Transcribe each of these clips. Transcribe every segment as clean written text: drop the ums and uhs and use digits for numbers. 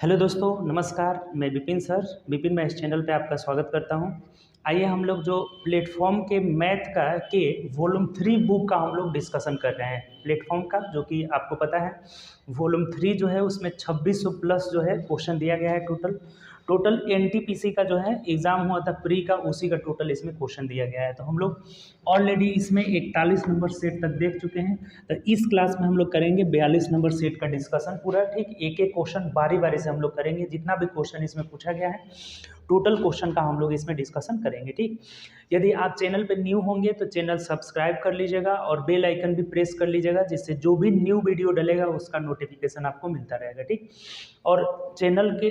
Hello दोस्तों, नमस्कार। मैं विपिन सर। विपिन, मैं इस चैनल पे आपका स्वागत करता हूँ। आइए हम लोग जो प्लेटफॉर्म के मैथ का के वॉल्यूम 3 बुक का हम लोग डिस्कशन कर रहे हैं। प्लेटफॉर्म का जो कि आपको पता है वॉल्यूम 3 जो है उसमें 2600 प्लस जो है क्वेश्चन दिया गया है। टोटल टोटल एनटीपीसी का जो है एग्ज़ाम हुआ था प्री का, उसी का टोटल इसमें क्वेश्चन दिया गया है। तो हम लोग ऑलरेडी इसमें 41 नंबर सेट तक देख चुके हैं। तो इस क्लास में हम लोग करेंगे 42 नंबर सेट का डिस्कशन पूरा। ठीक, एक एक क्वेश्चन बारी बारी से हम लोग करेंगे। जितना भी क्वेश्चन इसमें पूछा गया है टोटल क्वेश्चन का हम लोग इसमें डिस्कशन करेंगे। ठीक, यदि आप चैनल पे न्यू होंगे तो चैनल सब्सक्राइब कर लीजिएगा और बेल आइकन भी प्रेस कर लीजिएगा, जिससे जो भी न्यू वीडियो डलेगा उसका नोटिफिकेशन आपको मिलता रहेगा। ठीक, और चैनल के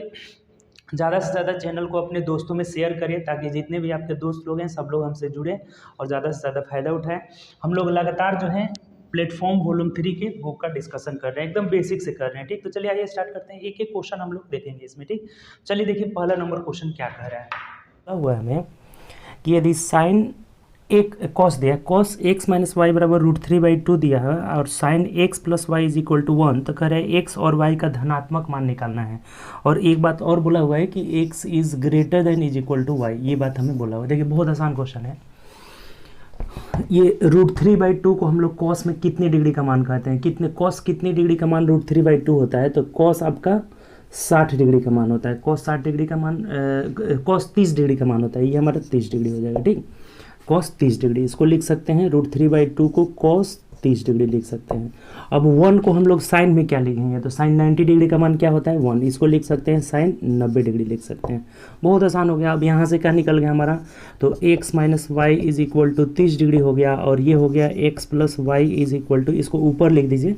ज़्यादा से ज़्यादा चैनल को अपने दोस्तों में शेयर करिए ताकि जितने भी आपके दोस्त लोग हैं सब लोग हमसे जुड़ें और ज़्यादा से ज़्यादा फ़ायदा उठाएं। हम लोग लगातार जो है प्लेटफॉर्म वॉल्यूम 3 के बुक का डिस्कशन कर रहे हैं, एकदम बेसिक से कर रहे हैं। ठीक, तो चलिए आइए स्टार्ट करते हैं। एक एक क्वेश्चन हम लोग देखेंगे इसमें। ठीक, चलिए देखिए पहला नंबर क्वेश्चन क्या कह रहा है। हुआ हमें कि यदि साइन एक कॉस दिया, कॉस एक्स माइनस वाई बराबर √3/2 दिया है और sine x plus y is equal to 1, तो कह रहे हैं एक्स और वाई का धनात्मक मान निकालना है। और एक बात और बोला हुआ है कि x is greater than is equal to y, ये बात हमें बोला हुआ है। देखिए बहुत आसान क्वेश्चन है ये। √3/2 को हम लोग कॉस में कितनी डिग्री का मान कहते हैं, कितने कॉस कितनी डिग्री का मान √3/2 होता है, तो कॉस आपका 60 डिग्री का मान होता है। कॉस 60 डिग्री का मान कॉस 30 डिग्री का मान होता है। ये हमारा 30 डिग्री हो जाएगा। ठीक, कॉस 30 डिग्री, इसको लिख सकते हैं √3/2 को कॉस 30 डिग्री लिख सकते हैं। अब 1 को हम लोग साइन में क्या लिखेंगे, तो साइन 90 डिग्री का मान क्या होता है 1, इसको लिख सकते हैं साइन 90 डिग्री लिख सकते हैं। बहुत आसान हो गया। अब यहाँ से क्या निकल गया हमारा, तो x minus y is equal to 30 degree हो गया और ये हो गया x plus y is equal to, इसको ऊपर लिख दीजिए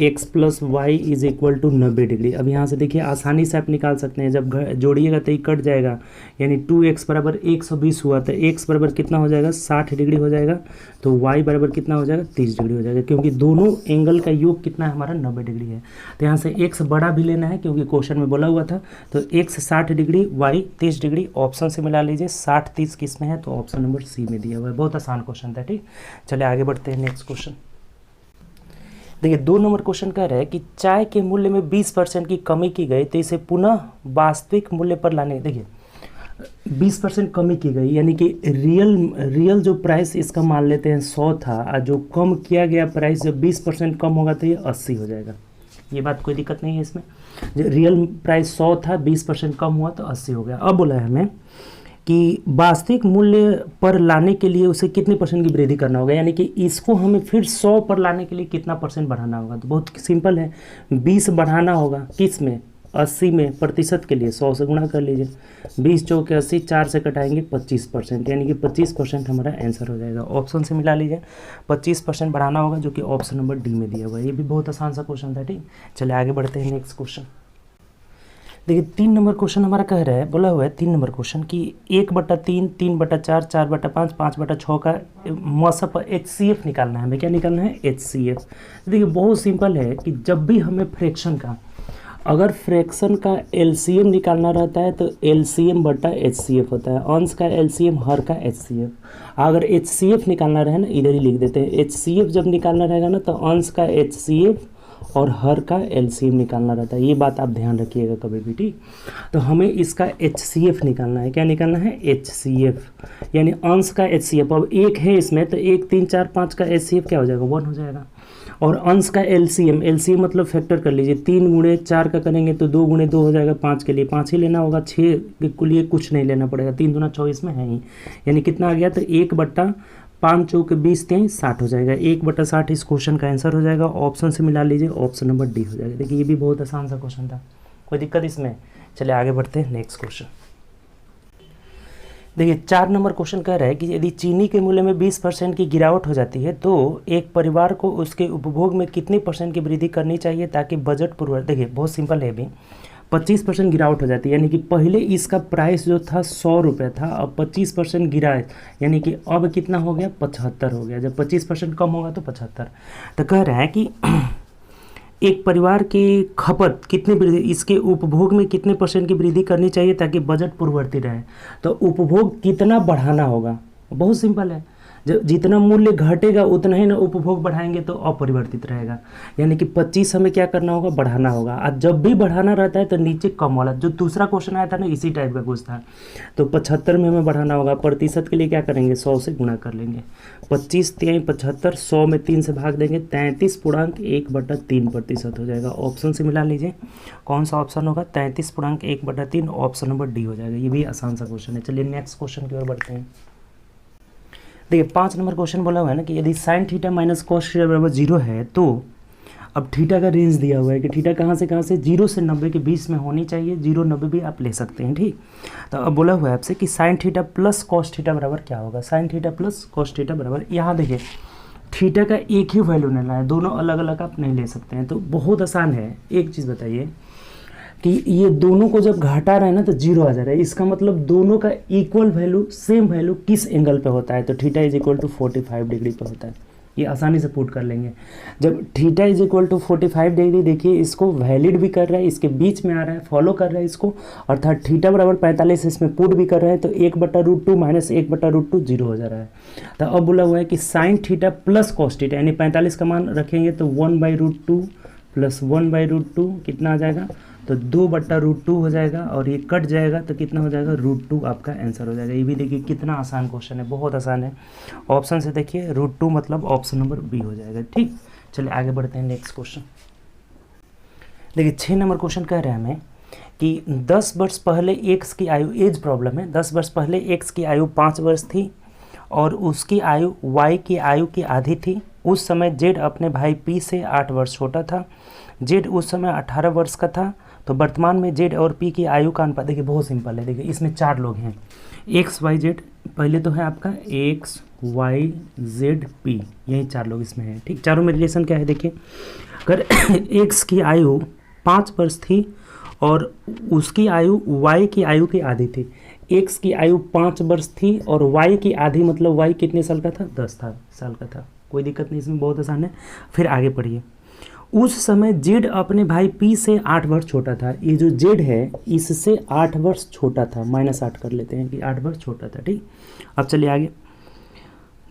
x plus y is equal to 90 degree. अब यहाँ से देखिए आसानी से आप निकाल सकते हैं, जब जोड़िएगा तो ये कट जाएगा, यानी 2x बराबर 120 हुआ तो x बराबर कितना हो जाएगा 60 डिग्री हो जाएगा, तो y बराबर कितना हो जाएगा 30 डिग्री हो जाएगा, क्योंकि दोनों एंगल का योग कितना है हमारा 90 डिग्री है। तो यहाँ से x बड़ा भी लेना है क्योंकि क्वेश्चन में बोला हुआ था। तो x 60 degree, y 30 degree, option से मिला लीजिए। 60 30 किस में है, तो ऑप्शन नंबर सी में दिया हुआ है। बहुत आसान क्वेश्चन था। ठीक, चलिए आगे बढ़ते हैं नेक्स्ट क्वेश्चन। देखिए 2 नंबर क्वेश्चन कह रहा है कि चाय के मूल्य में 20% की कमी की गई, तो इसे पुनः वास्तविक मूल्य पर लाने। देखिए 20% कमी की गई यानी कि रियल जो प्राइस इसका मान लेते हैं 100 था, और जो कम किया गया प्राइस जब 20% कम होगा तो ये 80 हो जाएगा। ये बात कोई दिक्कत नहीं है इसमें। जो रियल प्राइस 100 था, 20% कम हुआ तो 80 हो गया। अब बोला है हमें कि वास्तविक मूल्य पर लाने के लिए उसे कितने % की वृद्धि करना होगा, यानी कि इसको हमें फिर 100 पर लाने के लिए कितना % बढ़ाना होगा। तो बहुत सिंपल है, 20 बढ़ाना होगा किस में 80 में, प्रतिशत के लिए 100 से गुणा कर लीजिए। 20 चौके 80, 4 से कटाएंगे 25%, यानी कि 25% हमारा आंसर हो जाएगा। ऑप्शन से मिला लीजिए, 25% बढ़ाना होगा, जो कि ऑप्शन नंबर डी में दिया हुआ है। ये भी बहुत आसान सा क्वेश्चन था। ठीक, चलिए आगे बढ़ते हैं नेक्स्ट क्वेश्चन। देखिए 3 नंबर क्वेश्चन हमारा कह रहा है, बोला हुआ है 3 नंबर क्वेश्चन कि 1/3, 3/4, 4/5, 5/6 का मसप HCF निकालना है। हमें क्या निकालना है HCF। देखिए बहुत सिंपल है कि जब भी हमें फ्रैक्शन का, अगर फ्रैक्शन का LCM निकालना रहता है तो LCM/HCF होता है। अंश का LCM, हर का HCF। अगर HCF निकालना रहे ना, इधर ही लिख देते हैं। HCF जब निकालना रहेगा ना तो अंश का HCF और हर का LCM निकालना रहता है। ये बात आप ध्यान रखिएगा कभी भी। ठीक, तो हमें इसका HCF निकालना है। क्या निकालना है HCF, यानी अंश का HCF। अब 1 है इसमें तो 1 3 4 5 का HCF क्या हो जाएगा 1 हो जाएगा। और अंश का LCM मतलब फैक्टर कर लीजिए, 3 गुणे 4 का करेंगे तो 2 गुणे 2 हो जाएगा, 5 के लिए 5 ही लेना होगा, 6 के लिए कुछ नहीं लेना पड़ेगा। 3 दूना 24 में है ही, यानी कितना आ गया, तो 1/5 चौके 20 3 60 हो जाएगा। 1/60 इस क्वेश्चन का आंसर हो जाएगा। ऑप्शन से मिला लीजिए, ऑप्शन नंबर डी हो जाएगा। देखिए ये भी बहुत आसान सा क्वेश्चन था, कोई दिक्कत इसमें। चलिए आगे बढ़ते हैं नेक्स्ट क्वेश्चन। देखिए 4 नंबर क्वेश्चन कह रहा है कि यदि चीनी के मूल्य में 20% की गिरावट हो जाती है तो एक परिवार को उसके उपभोग में कितने % की वृद्धि करनी चाहिए ताकि बजट पूर्वक। देखिए बहुत सिंपल है अभी, 25% गिरावट हो जाती है, यानी कि पहले इसका प्राइस जो था 100 रुपये था, अब 25% गिरा, यानी कि अब कितना हो गया 75 हो गया। जब 25% कम होगा तो 75। तो कह रहा है कि एक परिवार की खपत कितनी वृद्धि, इसके उपभोग में कितने % की वृद्धि करनी चाहिए ताकि बजट पूर्ववर्ती रहे। तो उपभोग कितना बढ़ाना होगा, बहुत सिंपल है। जब जितना मूल्य घटेगा उतना ही ना उपभोग बढ़ाएंगे तो अपरिवर्तित रहेगा। यानी कि 25 हमें क्या करना होगा, बढ़ाना होगा। और जब भी बढ़ाना रहता है तो नीचे कम वाला, जो दूसरा क्वेश्चन आया था ना इसी टाइप का कुछ था, तो 75 में हमें बढ़ाना होगा। प्रतिशत के लिए क्या करेंगे, 100 से गुणा कर लेंगे। 25 3 75, 100 में 3 से भाग देंगे, 33.1/3% हो जाएगा। ऑप्शन से मिला लीजिए कौन सा ऑप्शन होगा, 33.1/3, ऑप्शन नंबर डी हो जाएगा। ये भी आसान सा क्वेश्चन है। चलिए नेक्स्ट क्वेश्चन की ओर बढ़ते हैं। देखिए 5 नंबर क्वेश्चन बोला हुआ है ना कि यदि sine theta minus cos theta बराबर 0 है तो अब थीटा का रेंज दिया हुआ है कि थीटा कहाँ से 0 से 90 के बीच में होनी चाहिए। 0 90 भी आप ले सकते हैं, ठीक। तो अब बोला हुआ है आपसे कि sine theta plus cos theta बराबर क्या होगा। Sine theta plus cos theta बराबर, यहाँ देखिए थीटा का एक ही वैल्यू लेना है, दोनों अलग अलग आप नहीं ले सकते हैं। तो बहुत आसान है। एक चीज़ बताइए कि ये दोनों को जब घटा रहे हैं ना तो 0 आ जा रहा है, इसका मतलब दोनों का इक्वल वैल्यू, सेम वैल्यू किस एंगल पे होता है, तो theta is equal to 45 degree पे होता है। ये आसानी से पुट कर लेंगे। जब theta is equal to 45 degree, देखिए इसको वैलिड भी कर रहा है, इसके बीच में आ रहा है, फॉलो कर रहा है इसको, अर्थात थीटा बराबर 45 इसमें पुट भी कर रहे हैं, तो 1/√2 माइनस 1/√2 0 हो जा रहा है। तो अब बोला हुआ है कि sine theta plus cos theta, यानी 45 का मान रखेंगे तो 1/√2 प्लस 1/√2 कितना आ जाएगा, तो 2/√2 हो जाएगा, और ये कट जाएगा तो कितना हो जाएगा, √2 आपका आंसर हो जाएगा। ये भी देखिए कितना आसान क्वेश्चन है, बहुत आसान है। ऑप्शन से देखिए √2 मतलब ऑप्शन नंबर बी हो जाएगा, ठीक। चलिए आगे बढ़ते हैं नेक्स्ट क्वेश्चन। देखिए 6 नंबर क्वेश्चन कह रहे हैं हमें कि 10 वर्ष पहले एक्स की आयु, एज प्रॉब्लम है, 10 वर्ष पहले एक्स की आयु 5 वर्ष थी और उसकी आयु वाई की आयु की आधी थी। उस समय जेड अपने भाई पी से 8 वर्ष छोटा था। जेड उस समय 18 वर्ष का था। तो वर्तमान में जेड और पी की आयु का अनुपात, देखिए बहुत सिंपल है। देखिए इसमें 4 लोग हैं, एक्स वाई जेड, पहले तो है आपका एक्स वाई जेड पी, यही 4 लोग इसमें हैं, ठीक। चारों में रिलेशन क्या है देखिए, अगर एक्स की आयु 5 वर्ष थी और उसकी आयु वाई की आयु की आधी थी। एक्स की आयु 5 वर्ष थी और वाई की आधी, मतलब वाई कितने साल का था, 10 साल का था। कोई दिक्कत नहीं, इसमें बहुत आसान है। फिर आगे पढ़िए। उस समय जेड अपने भाई पी से 8 वर्ष छोटा था। ये जो जेड है इससे 8 वर्ष छोटा था, -8 कर लेते हैं कि 8 वर्ष छोटा था, ठीक। अब चलिए आगे।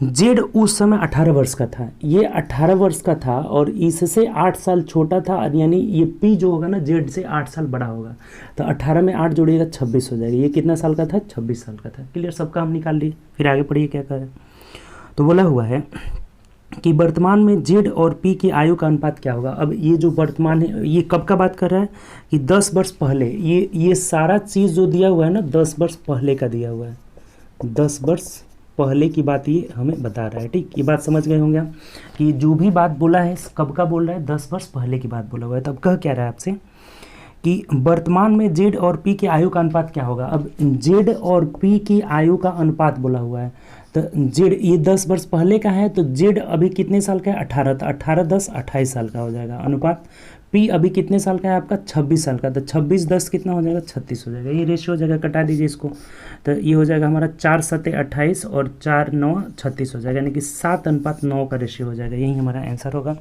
जेड उस समय 18 वर्ष का था, ये 18 वर्ष का था और इससे 8 साल छोटा था, यानी ये पी जो होगा ना जेड से 8 साल बड़ा होगा। तो 18 में 8 जोड़िएगा 26 हो जाएगा। ये कितना साल का था, 26 साल का था। क्लियर, सबका हम निकाल लिए। फिर आगे पढ़िए क्या करें। तो बोला हुआ है कि वर्तमान में जेड और पी की आयु का अनुपात क्या होगा। अब ये जो वर्तमान है ये कब का बात कर रहा है कि 10 वर्ष पहले, ये सारा चीज़ जो दिया हुआ है ना 10 वर्ष पहले का दिया हुआ है। 10 वर्ष पहले की बात ये हमें बता रहा है, ठीक। ये बात समझ गए होंगे आप कि जो भी बात बोला है कब का बोल रहा है, 10 वर्ष पहले की बात बोला हुआ है। तब कह क्या रहा है आपसे कि वर्तमान में जेड और पी की आयु का अनुपात क्या होगा। अब जेड और पी की आयु का अनुपात बोला हुआ है, तो जेड ये 10 वर्ष पहले का है, तो जेड अभी कितने साल का है, 18, तो 18 10 28 साल का हो जाएगा। अनुपात पी अभी कितने साल का है आपका, 26 साल का, तो 26 10 कितना हो जाएगा, 36 हो जाएगा। ये रेशियो हो जाएगा, कटा दीजिए इसको, तो ये हो जाएगा हमारा 4 7 28 और 4 9 36 हो जाएगा, यानी कि 7:9 का रेशियो हो जाएगा। यही हमारा आंसर होगा।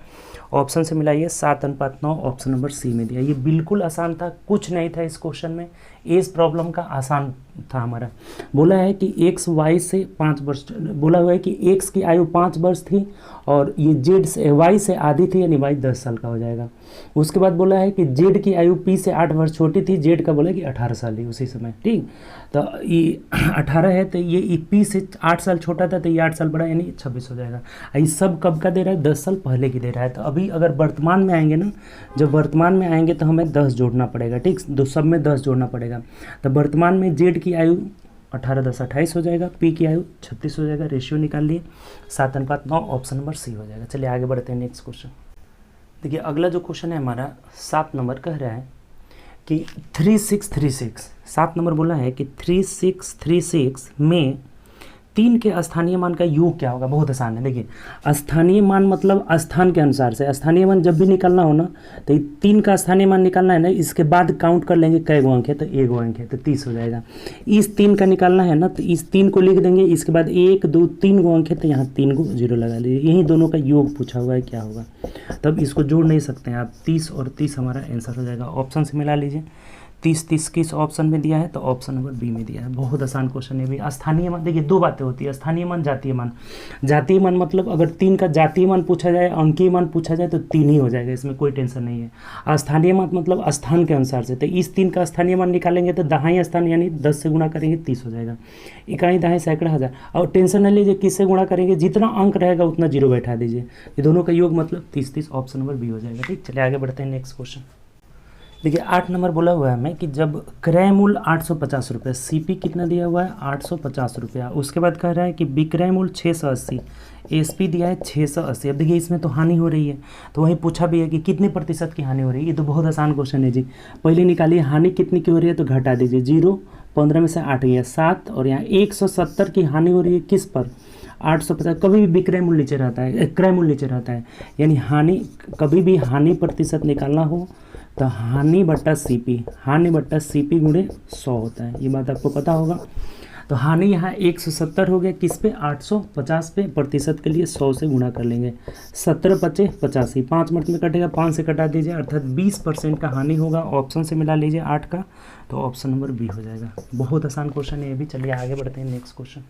ऑप्शन से मिलाइए 7:9, ऑप्शन नंबर सी में दिया। ये बिल्कुल आसान था, कुछ नहीं था इस क्वेश्चन में। एज प्रॉब्लम का आसान था हमारा। बोला है कि एक्स वाई से 5 वर्ष, बोला हुआ है कि एक्स की आयु 5 वर्ष थी और ये जेड से वाई से आधी थी, यानी वाई 10 साल का हो जाएगा। उसके बाद बोला है कि जेड की आयु पी से 8 वर्ष छोटी थी, जेड का बोला कि 18 साल ही उसी समय, ठीक। तो ये 18 है, तो ये पी से 8 साल छोटा था, तो ये 8 साल बड़ा, यानी 26 हो जाएगा। ये सब कब का दे रहा है, 10 साल पहले की दे रहा है। तो अभी अगर वर्तमान में आएंगे ना, जब वर्तमान में आएंगे तो हमें 10 जोड़ना पड़ेगा, ठीक। दो सब में 10 जोड़ना पड़ेगा। तो वर्तमान में जेड की आयु 18 10 28 हो जाएगा, पी की आयु 36 हो जाएगा। रेशियो निकाल लिए 7:9, ऑप्शन नंबर सी हो जाएगा। चलिए आगे बढ़ते हैं नेक्स्ट क्वेश्चन। देखिए अगला जो क्वेश्चन है हमारा 7 नंबर कह रहा है कि 3636, 7 नंबर बोला है कि 3636 में 3 के स्थानीय मान का योग क्या होगा। बहुत आसान है। देखिए स्थानीय मान मतलब स्थान के अनुसार से, स्थानीय मान जब भी निकालना हो ना तो 3 का स्थानीय मान निकालना है ना, इसके बाद काउंट कर लेंगे कै गो अंक है, तो 1 अंक है, तो 30 हो जाएगा। इस 3 का निकालना है ना, तो इस 3 को लिख देंगे, इसके बाद 1 2 3 गो अंक है, तो यहाँ 3 को 0 लगा लीजिए। यही दोनों का योग पूछा हुआ है क्या होगा, तब इसको जोड़ नहीं सकते हैं आप। 30 और 30 हमारा आंसर हो जाएगा। ऑप्शन से मिला लीजिए 30 किस ऑप्शन में दिया है, तो ऑप्शन नंबर बी में दिया है। बहुत आसान क्वेश्चन है भी। स्थानीय मान, देखिए दो बातें होती है, स्थानीय मान, जातीय मान। जातीय मान मतलब अगर 3 का जातीय मान पूछा जाए, अंकीय मान पूछा जाए तो 3 ही हो जाएगा, इसमें कोई टेंशन नहीं है। स्थानीय मान मतलब स्थान के अनुसार से, तो इस 3 का स्थानीय मान निकालेंगे तो दहाई स्थान यानी 10 से गुणा करेंगे 30 हो जाएगा। इकाई, दहाई, सैकड़ा, हज़ार। और टेंशन न लीजिए किससे गुणा करेंगे, जितना अंक रहेगा उतना जीरो बैठा दीजिए। ये दोनों का योग मतलब 30, ऑप्शन नंबर बी हो जाएगा। ठीक, चलिए आगे बढ़ते हैं नेक्स्ट क्वेश्चन। देखिए 8 नंबर बोला हुआ है हमें कि जब क्रय मूल्य 850 रुपये, सीपी कितना दिया हुआ है 850 रुपया, उसके बाद कह रहा है कि विक्रय मूल्य 680, एसपी दिया है 680। अब देखिए इसमें तो हानि हो रही है, तो वही पूछा भी है कि कितने प्रतिशत की हानि हो रही है। ये तो बहुत आसान क्वेश्चन है जी। पहले निकालिए हानि कितनी की हो रही है, तो घटा दीजिए 0, 15 में से 8 गया 7, और यहाँ 170 की हानि हो रही है किस पर, 850। कभी भी विक्रय मूल्य नीचे रहता है, क्रय मूल्य नीचे रहता है, यानी हानि, कभी भी हानि प्रतिशत निकालना हो तो हानि बट्टा सीपी, हानि बट्टा सीपी गुणे 100 होता है, ये बात आपको पता होगा। तो हानि यहाँ 170 हो गया किस पे, 850 पे, प्रतिशत के लिए 100 से गुणा कर लेंगे। 17 पचे 85, 5 मिनट में कटेगा, 5 से कटा दीजिए, अर्थात 20% का हानि होगा। ऑप्शन से मिला लीजिए 8 का, तो ऑप्शन नंबर बी हो जाएगा। बहुत आसान क्वेश्चन है ये भी। चलिए आगे बढ़ते हैं नेक्स्ट क्वेश्चन।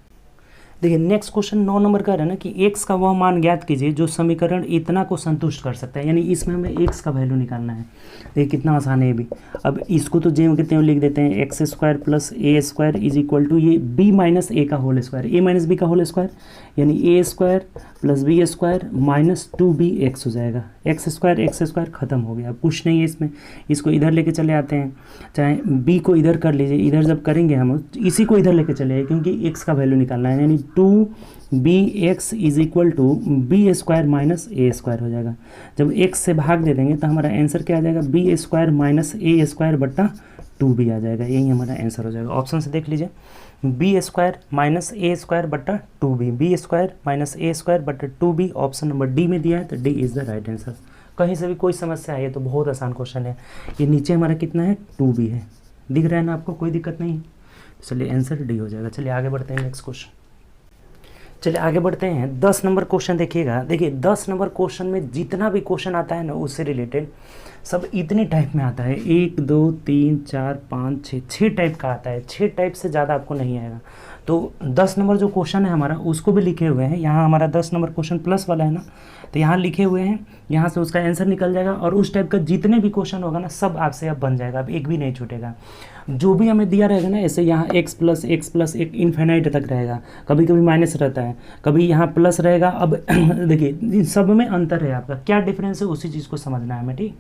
देखिए नेक्स्ट क्वेश्चन 9 नंबर का है ना कि x का वह मान ज्ञात कीजिए जो समीकरण इतना को संतुष्ट कर सकता है, यानी इसमें हमें x का वैल्यू निकालना है। देखिए कितना आसान है ये भी। अब इसको तो ज्यों के त्यों लिख देते हैं, x² + a² is equal to ये b - a का होल स्क्वायर, a - b का होल स्क्वायर, यानी a² + b² - 2bx हो जाएगा। x² खत्म हो गया, अब कुछ नहीं है इसमें। इसको इधर लेके चले आते हैं, चाहे b को इधर कर लीजिए, इधर जब करेंगे हम इसी को इधर लेके चले आए क्योंकि x का वैल्यू निकालना है, यानी 2bx is equal to b² - a² हो जाएगा। जब x से भाग दे देंगे तो हमारा आंसर क्या आ जाएगा, b² - a² बट्टा 2b आ जाएगा। यही हमारा आंसर हो जाएगा। ऑप्शन से देख लीजिए, b² - a² बट्टा 2b, b² - a² बट्टा 2b, ऑप्शन नंबर डी में दिया है, तो D is the right answer. कहीं से भी कोई समस्या है, तो बहुत आसान क्वेश्चन है। ये नीचे हमारा कितना है, 2b है, दिख रहा है ना आपको, कोई दिक्कत नहीं है। चलिए आंसर डी हो जाएगा। चलिए आगे बढ़ते हैं नेक्स्ट क्वेश्चन। चलिए आगे बढ़ते हैं 10 नंबर क्वेश्चन। देखिएगा, देखिए 10 नंबर क्वेश्चन में जितना भी क्वेश्चन आता है ना उससे रिलेटेड सब इतने टाइप में आता है, 1 2 3 4 5 6 टाइप का आता है। 6 टाइप से ज़्यादा आपको नहीं आएगा। तो 10 नंबर जो क्वेश्चन है हमारा उसको भी लिखे हुए हैं यहाँ। हमारा 10 नंबर क्वेश्चन प्लस वाला है ना, तो यहाँ लिखे हुए हैं, यहाँ से उसका आंसर निकल जाएगा। और उस टाइप का जितने भी क्वेश्चन होगा ना सब आपसे अब बन जाएगा, अब एक भी नहीं छूटेगा। जो भी हमें दिया रहेगा ना, ऐसे यहाँ x+1 इन्फिनाइट तक रहेगा, कभी कभी माइनस रहता है, कभी यहाँ प्लस रहेगा। अब देखिए इन सब में अंतर है, आपका क्या डिफरेंस है उसी चीज़ को समझना है हमें। ठीक,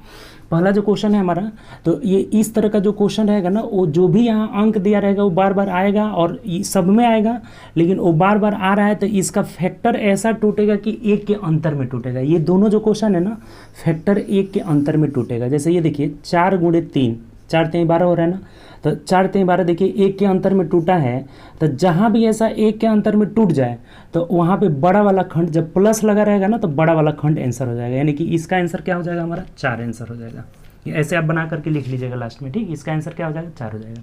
पहला जो क्वेश्चन है हमारा, तो ये इस तरह का जो क्वेश्चन रहेगा ना, वो जो भी यहाँ अंक दिया रहेगा वो बार बार आएगा और सब में आएगा, लेकिन वो बार बार आ रहा है तो इसका फैक्टर ऐसा टूटेगा कि 1 के अंतर में टूटेगा। ये दोनों जो क्वेश्चन है ना, फैक्टर 1 के अंतर में टूटेगा। जैसे ये देखिए 4 × 3, 4 × 3 12 हो रहा है ना, तो 4 × 3 12 देखिए 1 के अंतर में टूटा है। तो जहाँ भी ऐसा 1 के अंतर में टूट जाए तो वहाँ पे बड़ा वाला खंड जब प्लस लगा रहेगा ना, तो बड़ा वाला खंड आंसर हो जाएगा, यानी कि इसका आंसर क्या हो जाएगा हमारा, 4 आंसर हो जाएगा। ये ऐसे आप बना करके लिख लीजिएगा लास्ट में। ठीक, इसका आंसर क्या हो जाएगा, 4 हो जाएगा।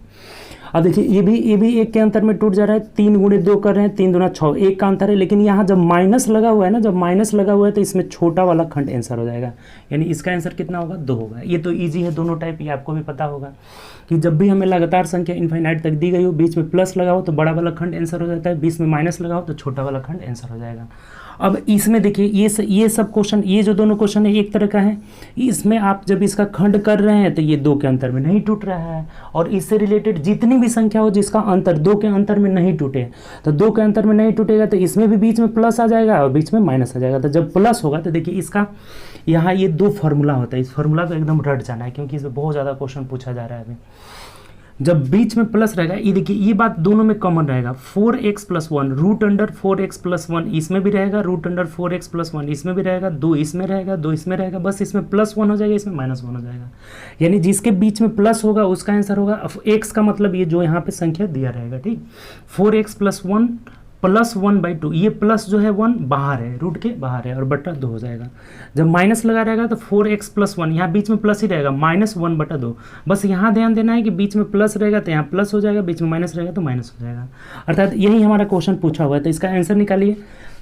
अब देखिए ये भी 1 के अंतर में टूट जा रहा है, 3 × 2 कर रहे हैं, 3 दूना 6, 1 का अंतर है। लेकिन यहाँ जब माइनस लगा हुआ है ना, जब माइनस लगा हुआ है तो इसमें छोटा वाला खंड आंसर हो जाएगा, यानी इसका आंसर कितना होगा, 2 होगा। ये तो ईजी है दोनों टाइप, ये आपको भी पता होगा कि जब भी हमें लगातार संख्या इनफाइनाइट तक दी गई हो, बीच में प्लस लगा हो तो बड़ा वाला खंड आंसर हो जाता है, बीच में माइनस लगा हो तो छोटा वाला खंड आंसर हो जाएगा। अब इसमें देखिए ये सब क्वेश्चन, ये जो दोनों क्वेश्चन है एक तरह का है, इसमें आप जब इसका खंड कर रहे हैं तो ये 2 के अंतर में नहीं टूट रहा है। और इससे रिलेटेड जितनी भी संख्या हो जिसका अंतर 2 के अंतर में नहीं टूटे, तो 2 के अंतर में नहीं टूटेगा तो इसमें भी बीच में प्लस आ जाएगा और बीच में माइनस आ जाएगा। तो जब प्लस होगा तो देखिए इसका यहाँ ये 2 फार्मूला होता है, इस फार्मूला को एकदम रट जाना है क्योंकि इसमें बहुत ज़्यादा क्वेश्चन पूछा जा रहा है अभी। जब बीच में प्लस रहेगा, ये देखिए ये बात दोनों में कॉमन रहेगा, 4x + 1 √4x + 1 इसमें भी रहेगा, √4x + 1 इसमें भी रहेगा, 2 इसमें रहेगा, 2 इसमें रहेगा, बस इसमें +1 हो जाएगा, इसमें -1 हो जाएगा। यानी जिसके बीच में प्लस होगा उसका आंसर होगा x का मतलब ये जो यहाँ पे संख्या दिया रहेगा। ठीक, 4x + 1 +1/2, ये प्लस जो है 1 बाहर है, रूट के बाहर है और बटा 2 हो जाएगा। जब माइनस लगा रहेगा तो 4x + 1, यहाँ बीच में प्लस ही रहेगा, -1/2। बस यहाँ ध्यान देना है कि बीच में प्लस रहेगा तो यहाँ प्लस हो जाएगा, बीच में माइनस रहेगा तो माइनस हो जाएगा। अर्थात यही हमारा क्वेश्चन पूछा हुआ है। तो इसका आंसर निकालिए,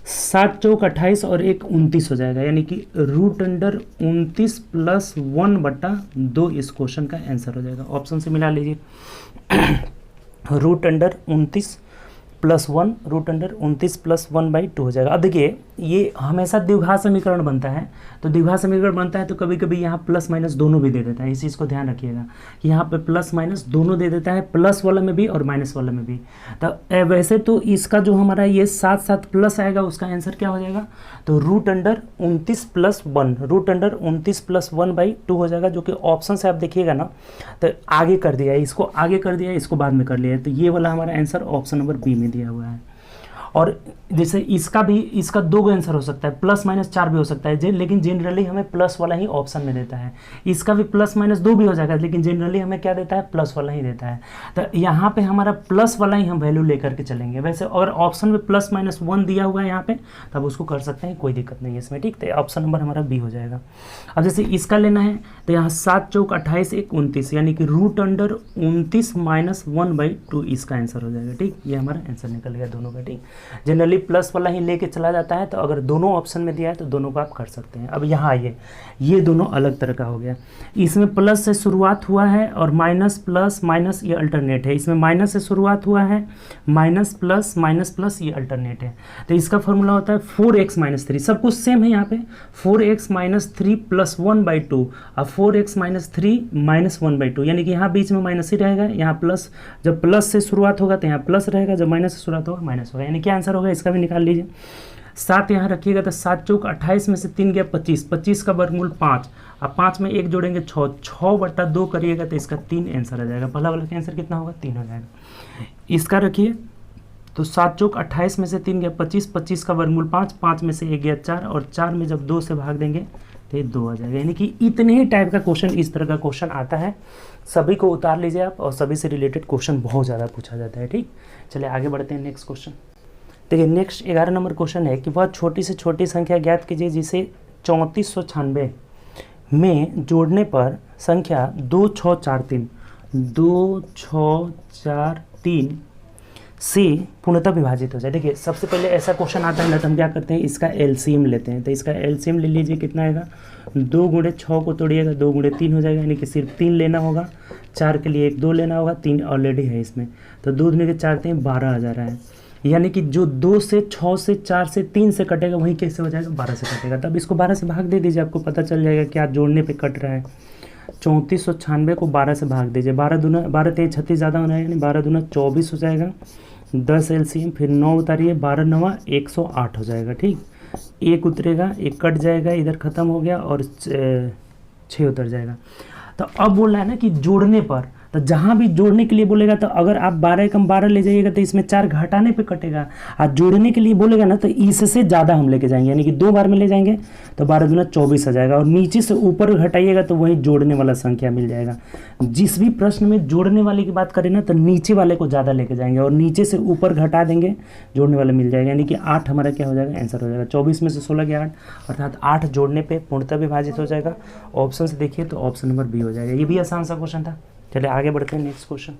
7 चौक 28 और 1 29 हो जाएगा, यानी कि √29 + 1/2 इस क्वेश्चन का आंसर हो जाएगा। ऑप्शन से मिला लीजिए, √29 + 1, √29 + 1/2 हो जाएगा। अब देखिए ये हमेशा द्विघात समीकरण बनता है, तो द्विघात समीकरण बनता है तो कभी कभी यहाँ प्लस माइनस दोनों भी दे देता है। इस चीज़ को ध्यान रखिएगा कि यहाँ पे प्लस माइनस दोनों दे देता है, प्लस वाला में भी और माइनस वाला में भी। तो वैसे तो इसका जो हमारा ये 7 प्लस आएगा उसका आंसर क्या हो जाएगा, तो √29 + 1, √29 + 1/2 हो जाएगा, जो कि ऑप्शन से आप देखिएगा ना तो आगे कर दिया है, इसको आगे कर दिया है, इसको बाद में कर लिया है। तो ये वाला हमारा आंसर ऑप्शन नंबर बी में दिया हुआ है। और जैसे इसका 2 आंसर हो सकता है, +-4 भी हो सकता है, लेकिन जनरली हमें प्लस वाला ही ऑप्शन में देता है। इसका भी +-2 भी हो जाएगा, लेकिन जनरली हमें क्या देता है, प्लस वाला ही देता है। तो यहाँ पे हमारा प्लस वाला ही हम वैल्यू लेकर के चलेंगे। वैसे अगर ऑप्शन में +-1 दिया हुआ है यहाँ पे, तब उसको कर सकते हैं, कोई दिक्कत नहीं है इसमें, ठीक। तो ऑप्शन नंबर हमारा बी हो जाएगा। अब जैसे इसका लेना है तो यहाँ 7 चौक 28 1 29, यानी कि √29 - 1/2 इसका आंसर हो जाएगा, ठीक। ये हमारा आंसर निकल गया दोनों का, ठीक। जनरली प्लस वाला ही लेके चला जाता है, तो अगर दोनों ऑप्शन में दिया है तो दोनों को आप कर सकते हैं। अब यहाँ आइए, ये दोनों अलग तरह का हो गया। इसमें प्लस से शुरुआत हुआ है और माइनस प्लस माइनस ये अल्टरनेट है। इसमें माइनस से शुरुआत हुआ है, माइनस प्लस ये अल्टरनेट है। तो इसका फॉर्मूला होता है 4x - 3, सब कुछ सेम है यहाँ पे, 4x - 3 + 1/2 और 4x - 3 - 1/2, यानी कि यहाँ बीच में माइनस ही रहेगा, यहाँ प्लस। जब प्लस से शुरुआत होगा तो यहाँ प्लस रहेगा, जब माइनस से शुरुआत होगा माइनस होगा, यानी क्या आंसर होगा इसका भी निकाल लीजिए। 7 यहाँ रखिएगा तो 7 चौक 28 में से 3 गया 25, 25 का वर्गमूल 5, अब 5 में 1 जोड़ेंगे 6, 6/2 करिएगा तो इसका 3 आंसर आ जाएगा। पहला वाला का आंसर कितना होगा, 3 हो जाएगा। इसका रखिए तो 7 चौक 28 में से 3 गया 25, 25 का वर्गमूल 5, 5 में से 1 गया 4 और 4 में जब 2 से भाग देंगे तो ये 2 आ जाएगा। यानी कि इतने ही टाइप का क्वेश्चन, इस तरह का क्वेश्चन आता है, सभी को उतार लीजिए आप, और सभी से रिलेटेड क्वेश्चन बहुत ज़्यादा पूछा जाता है, ठीक। चलिए आगे बढ़ते हैं नेक्स्ट क्वेश्चन। देखिए नेक्स्ट 11 नंबर क्वेश्चन है कि वह छोटी से छोटी संख्या ज्ञात कीजिए जिसे 3496 में जोड़ने पर संख्या 2643 से पूर्णतः विभाजित हो जाए। देखिए सबसे पहले ऐसा क्वेश्चन आता है ना तो हम क्या करते हैं, इसका एलसीएम लेते हैं। तो इसका एलसीएम ले लीजिए, कितना आएगा, 2 × 6 को तोड़िएगा 2 × 3 हो जाएगा, यानी कि सिर्फ 3 लेना होगा। 4 के लिए 1 2 लेना होगा, 3 ऑलरेडी है इसमें, तो 2 दूनी के 4 3 12 आ जा रहा है। यानी कि जो 2 से 6 से 4 से 3 से कटेगा वही कैसे हो जाएगा, 12 से कटेगा। तब इसको 12 से भाग दे दीजिए, आपको पता चल जाएगा क्या जोड़ने पे कट रहा है। 3496 को 12 से भाग दीजिए, 12 दूना 12 3 36 ज़्यादा होना है, यानी 12 दूना 24 हो जाएगा। 10 एलसीएम, फिर 9 उतारिए, 12 9 108 हो जाएगा, ठीक। 1 उतरेगा, 1 कट जाएगा, इधर ख़त्म हो गया और 6 उतर जाएगा। तो अब बोल रहा है ना कि जोड़ने पर, तो जहाँ भी जोड़ने के लिए बोलेगा तो अगर आप 12 कम 12 ले जाइएगा तो इसमें 4 घटाने पे कटेगा, और जोड़ने के लिए बोलेगा ना तो इससे ज़्यादा हम लेके जाएंगे, यानी कि 2 बार में ले जाएंगे तो 12 दूना 24 आ जाएगा, और नीचे से ऊपर घटाइएगा तो वही जोड़ने वाला संख्या मिल जाएगा। जिस भी प्रश्न में जोड़ने वाले की बात करें ना तो नीचे वाले को ज़्यादा लेके जाएंगे और नीचे से ऊपर घटा देंगे, जोड़ने वाला मिल जाएगा, यानी कि 8 हमारा क्या हो जाएगा, आंसर हो जाएगा। 24 में से 16 गया 8, अर्थात 8 जोड़ने पर पूर्णतः विभाजित हो जाएगा। ऑप्शन से देखिए तो ऑप्शन नंबर बी हो जाएगा। ये भी आसान सा क्वेश्चन था। चलिए आगे बढ़ते हैं नेक्स्ट क्वेश्चन।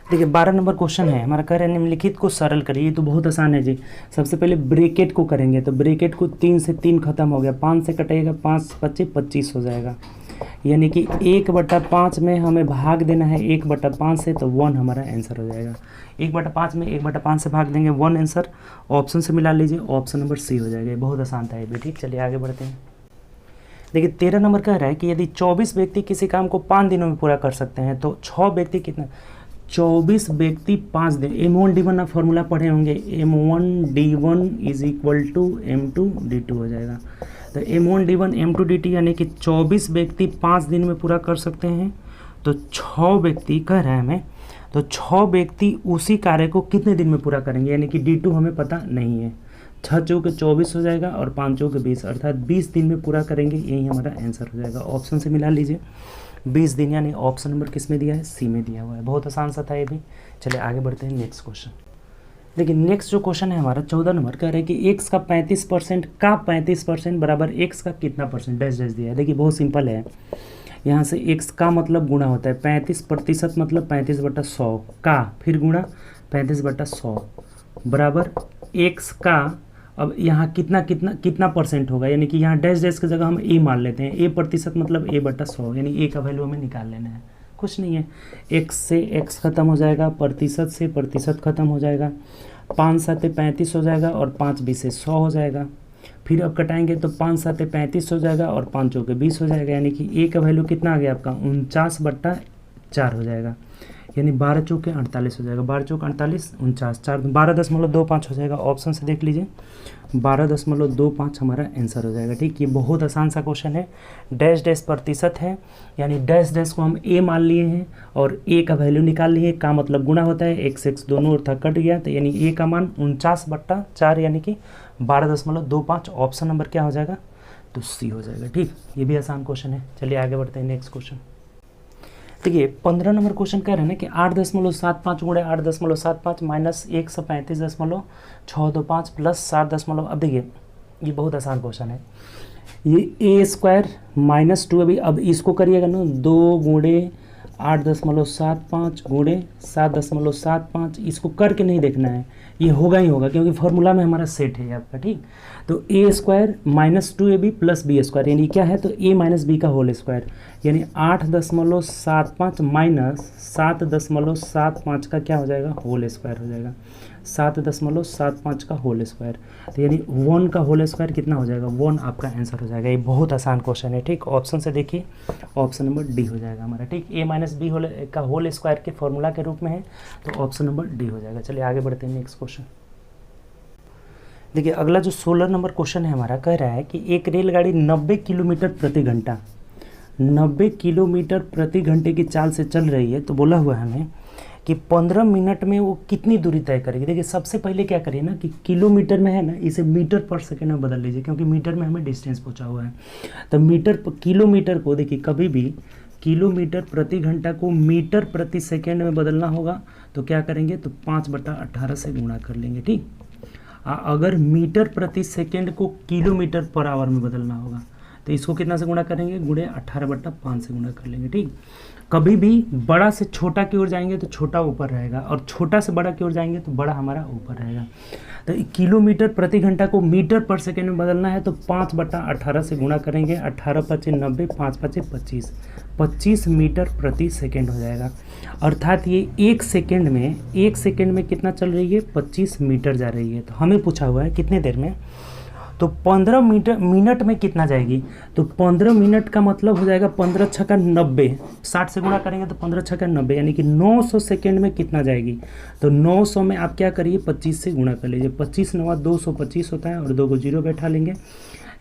देखिए 12 नंबर क्वेश्चन है हमारा, कह रहे हैं निम्नलिखित को सरल करिए। ये तो बहुत आसान है जी। सबसे पहले ब्रैकेट को करेंगे, तो ब्रैकेट को 3 से 3 खत्म हो गया, 5 से कटेगा, 5 25 25 हो जाएगा, यानी कि 1/5 में हमें भाग देना है 1/5 से, तो 1 हमारा आंसर हो जाएगा। 1/5 में 1/5 से भाग देंगे 1 आंसर। ऑप्शन से मिला लीजिए, ऑप्शन नंबर सी हो जाएगा। बहुत आसान था ये भी, ठीक। चलिए आगे बढ़ते हैं। देखिए 13 नंबर कह रहा है कि यदि 24 व्यक्ति किसी काम को 5 दिनों में पूरा कर सकते हैं तो 6 व्यक्ति कितना, 24 व्यक्ति 5 दिन, M1D1 आप फॉर्मूला पढ़े होंगे, M1D1 = M2D2 हो जाएगा। तो M1D1 M2D2 यानी कि 24 व्यक्ति 5 दिन में पूरा कर सकते हैं, तो 6 व्यक्ति कह रहे हैं हमें, तो 6 व्यक्ति उसी कार्य को कितने दिन में पूरा करेंगे, यानी कि D2 हमें पता नहीं है। 6 चौके 24 हो जाएगा और 5 चौके 20, अर्थात 20 दिन में पूरा करेंगे, यही हमारा आंसर हो जाएगा। ऑप्शन से मिला लीजिए, 20 दिन, यानी ऑप्शन नंबर किस में दिया है, सी में दिया हुआ है। बहुत आसान सा था ये भी। चलिए आगे बढ़ते हैं नेक्स्ट क्वेश्चन। देखिए नेक्स्ट जो क्वेश्चन है हमारा 14 नंबर कह रहे हैं कि x का 35% बराबर x का कितना परसेंट डैश डैश दिया है। देखिए बहुत सिंपल है, यहाँ से x का मतलब गुणा होता है 35% मतलब 35/100 का, फिर गुणा 35/100 बराबर x का। अब यहाँ कितना कितना कितना परसेंट होगा, यानी कि यहाँ डैश डैश की जगह हम a मान लेते हैं, a प्रतिशत मतलब a/100, यानी a का वैल्यू हमें निकाल लेना है, कुछ नहीं है। x से x खत्म हो जाएगा, प्रतिशत से प्रतिशत खत्म हो जाएगा, 5 7 35 हो जाएगा और 5 20 से 100 हो जाएगा। फिर अब कटाएंगे तो 5 7 35 हो जाएगा और 5 चौके 20 हो जाएगा, यानी कि a का वैल्यू कितना आ गया आपका 49/4 हो जाएगा, यानी 12 चौके 48 हो जाएगा, 12 चौके 48 49 4 12.25 हो जाएगा। ऑप्शन से देख लीजिए 12.25 हमारा आंसर हो जाएगा। ठीक, ये बहुत आसान सा क्वेश्चन है, डैश डैश प्रतिशत है, यानी डैश डैश को हम a मान लिए हैं और a का वैल्यू निकाल लिए, का मतलब गुणा होता है, x दोनों ओर था कट गया, तो यानी a का मान 49/4 यानी कि 12.25। ऑप्शन नंबर क्या हो जाएगा, तो सी हो जाएगा। ठीक, ये भी आसान क्वेश्चन है। चलिए आगे बढ़ते हैं नेक्स्ट क्वेश्चन। देखिए 15 नंबर क्वेश्चन कह रहे हैं ना कि 8.75 गुणे 8.75 माइनस 135.625 प्लस 7 अब देखिए ये बहुत आसान क्वेश्चन है, ये a² -2 अभी अब इसको करिएगा ना 2 गुणे 8.75 गुणे 7.75, इसको करके नहीं देखना है, ये होगा ही होगा क्योंकि फॉर्मूला में हमारा सेट है आपका। ठीक, तो a² -2ab प्लस b² यानी क्या है, तो a माइनस बी का होल स्क्वायर, यानी 8.75 माइनस 7.75 का क्या हो जाएगा, होल स्क्वायर हो जाएगा, 7.75 का होल स्क्वायर, तो यानी 1 का होल स्क्वायर कितना हो जाएगा, 1 आपका आंसर हो जाएगा। ये बहुत आसान क्वेश्चन है। ठीक, ऑप्शन से देखिए ऑप्शन नंबर डी हो जाएगा हमारा। ठीक, a माइनस बी का होल स्क्वायर के फॉर्मूला के रूप में है, तो ऑप्शन नंबर डी हो जाएगा। चलिए आगे बढ़ते हैं नेक्स्ट क्वेश्चन। देखिए अगला जो 16 नंबर क्वेश्चन है हमारा कह रहा है कि एक रेलगाड़ी 90 किलोमीटर प्रति घंटा 90 किलोमीटर प्रति घंटे की चाल से चल रही है, तो बोला हुआ है हमें कि 15 मिनट में वो कितनी दूरी तय करेगी। देखिए सबसे पहले क्या करिए ना कि किलोमीटर में है ना, इसे मीटर पर सेकेंड में बदल लीजिए, क्योंकि मीटर में हमें डिस्टेंस पूछा हुआ है। तो किलोमीटर को देखिए कभी भी किलोमीटर प्रति घंटा को मीटर प्रति सेकेंड में बदलना होगा, तो क्या करेंगे, तो 5/18 से गुणा कर लेंगे। ठीक, अगर मीटर प्रति सेकेंड को किलोमीटर पर आवर में बदलना होगा तो इसको कितना से गुणा करेंगे, गुणे 18/5 से गुणा कर लेंगे। ठीक, कभी भी बड़ा से छोटा की ओर जाएंगे तो छोटा ऊपर रहेगा, और छोटा से बड़ा की ओर जाएंगे तो बड़ा हमारा ऊपर रहेगा। तो किलोमीटर प्रति घंटा को मीटर पर सेकेंड में बदलना है तो 5/18 से गुणा करेंगे, 18 × 90 5 × 25 25 मीटर प्रति सेकेंड हो जाएगा। अर्थात ये एक सेकेंड में कितना चल रही है, 25 मीटर जा रही है। तो हमें पूछा हुआ है कितने देर में, तो 15 मिनट में कितना जाएगी, तो 15 मिनट का मतलब हो जाएगा 15 × 90, 60 से गुणा करेंगे तो 15 × 90 यानी कि 900 सेकेंड में कितना जाएगी। तो 900 में आप क्या करिए, 25 से गुणा कर लीजिए, 25 9 225 होता है और 2 को 0 बैठा लेंगे,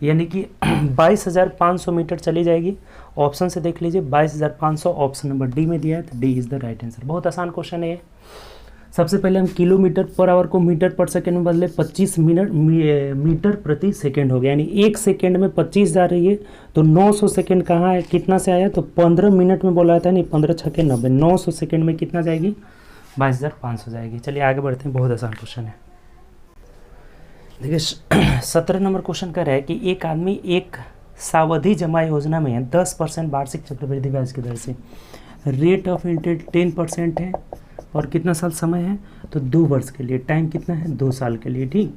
यानी कि 22,500 मीटर चली जाएगी। ऑप्शन से देख लीजिए 22,500 ऑप्शन नंबर डी में दिया है, तो D is the right answer. बहुत आसान क्वेश्चन है ये। सबसे पहले हम किलोमीटर पर आवर को मीटर पर सेकेंड में बदले, 25 मीटर प्रति सेकेंड हो गया, यानी एक सेकेंड में 25 जा रही है, तो 900 सेकेंड कहाँ है, कितना से आया, तो 15 मिनट में बोला था, नहीं 15 × 90 900 सेकेंड में कितना जाएगी, 22,500 जाएगी। चलिए आगे बढ़ते हैं, बहुत आसान क्वेश्चन है। देखिए 17 नंबर क्वेश्चन कह रहा है कि एक आदमी एक सावधि जमा योजना में 10% वार्षिक चक्रवृद्धि ब्याज की दर से, रेट ऑफ इंटरेस्ट 10% है और कितना साल समय है, तो 2 वर्ष के लिए, टाइम कितना है, 2 साल के लिए। ठीक,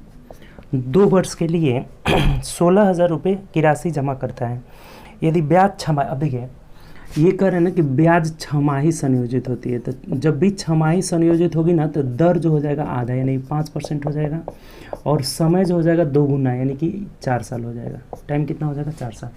2 वर्ष के लिए 16,000 रुपये की राशि जमा करता है। यदि ब्याज छमाही, अब देखिए ये कह रहे हैं ना कि ब्याज छमाही संयोजित होती है, तो जब भी छमाही संयोजित होगी ना तो दर जो हो जाएगा आधा यानी 5% हो जाएगा, और समय जो हो जाएगा 2 गुना यानी कि 4 साल हो जाएगा। टाइम कितना हो जाएगा, 4 साल।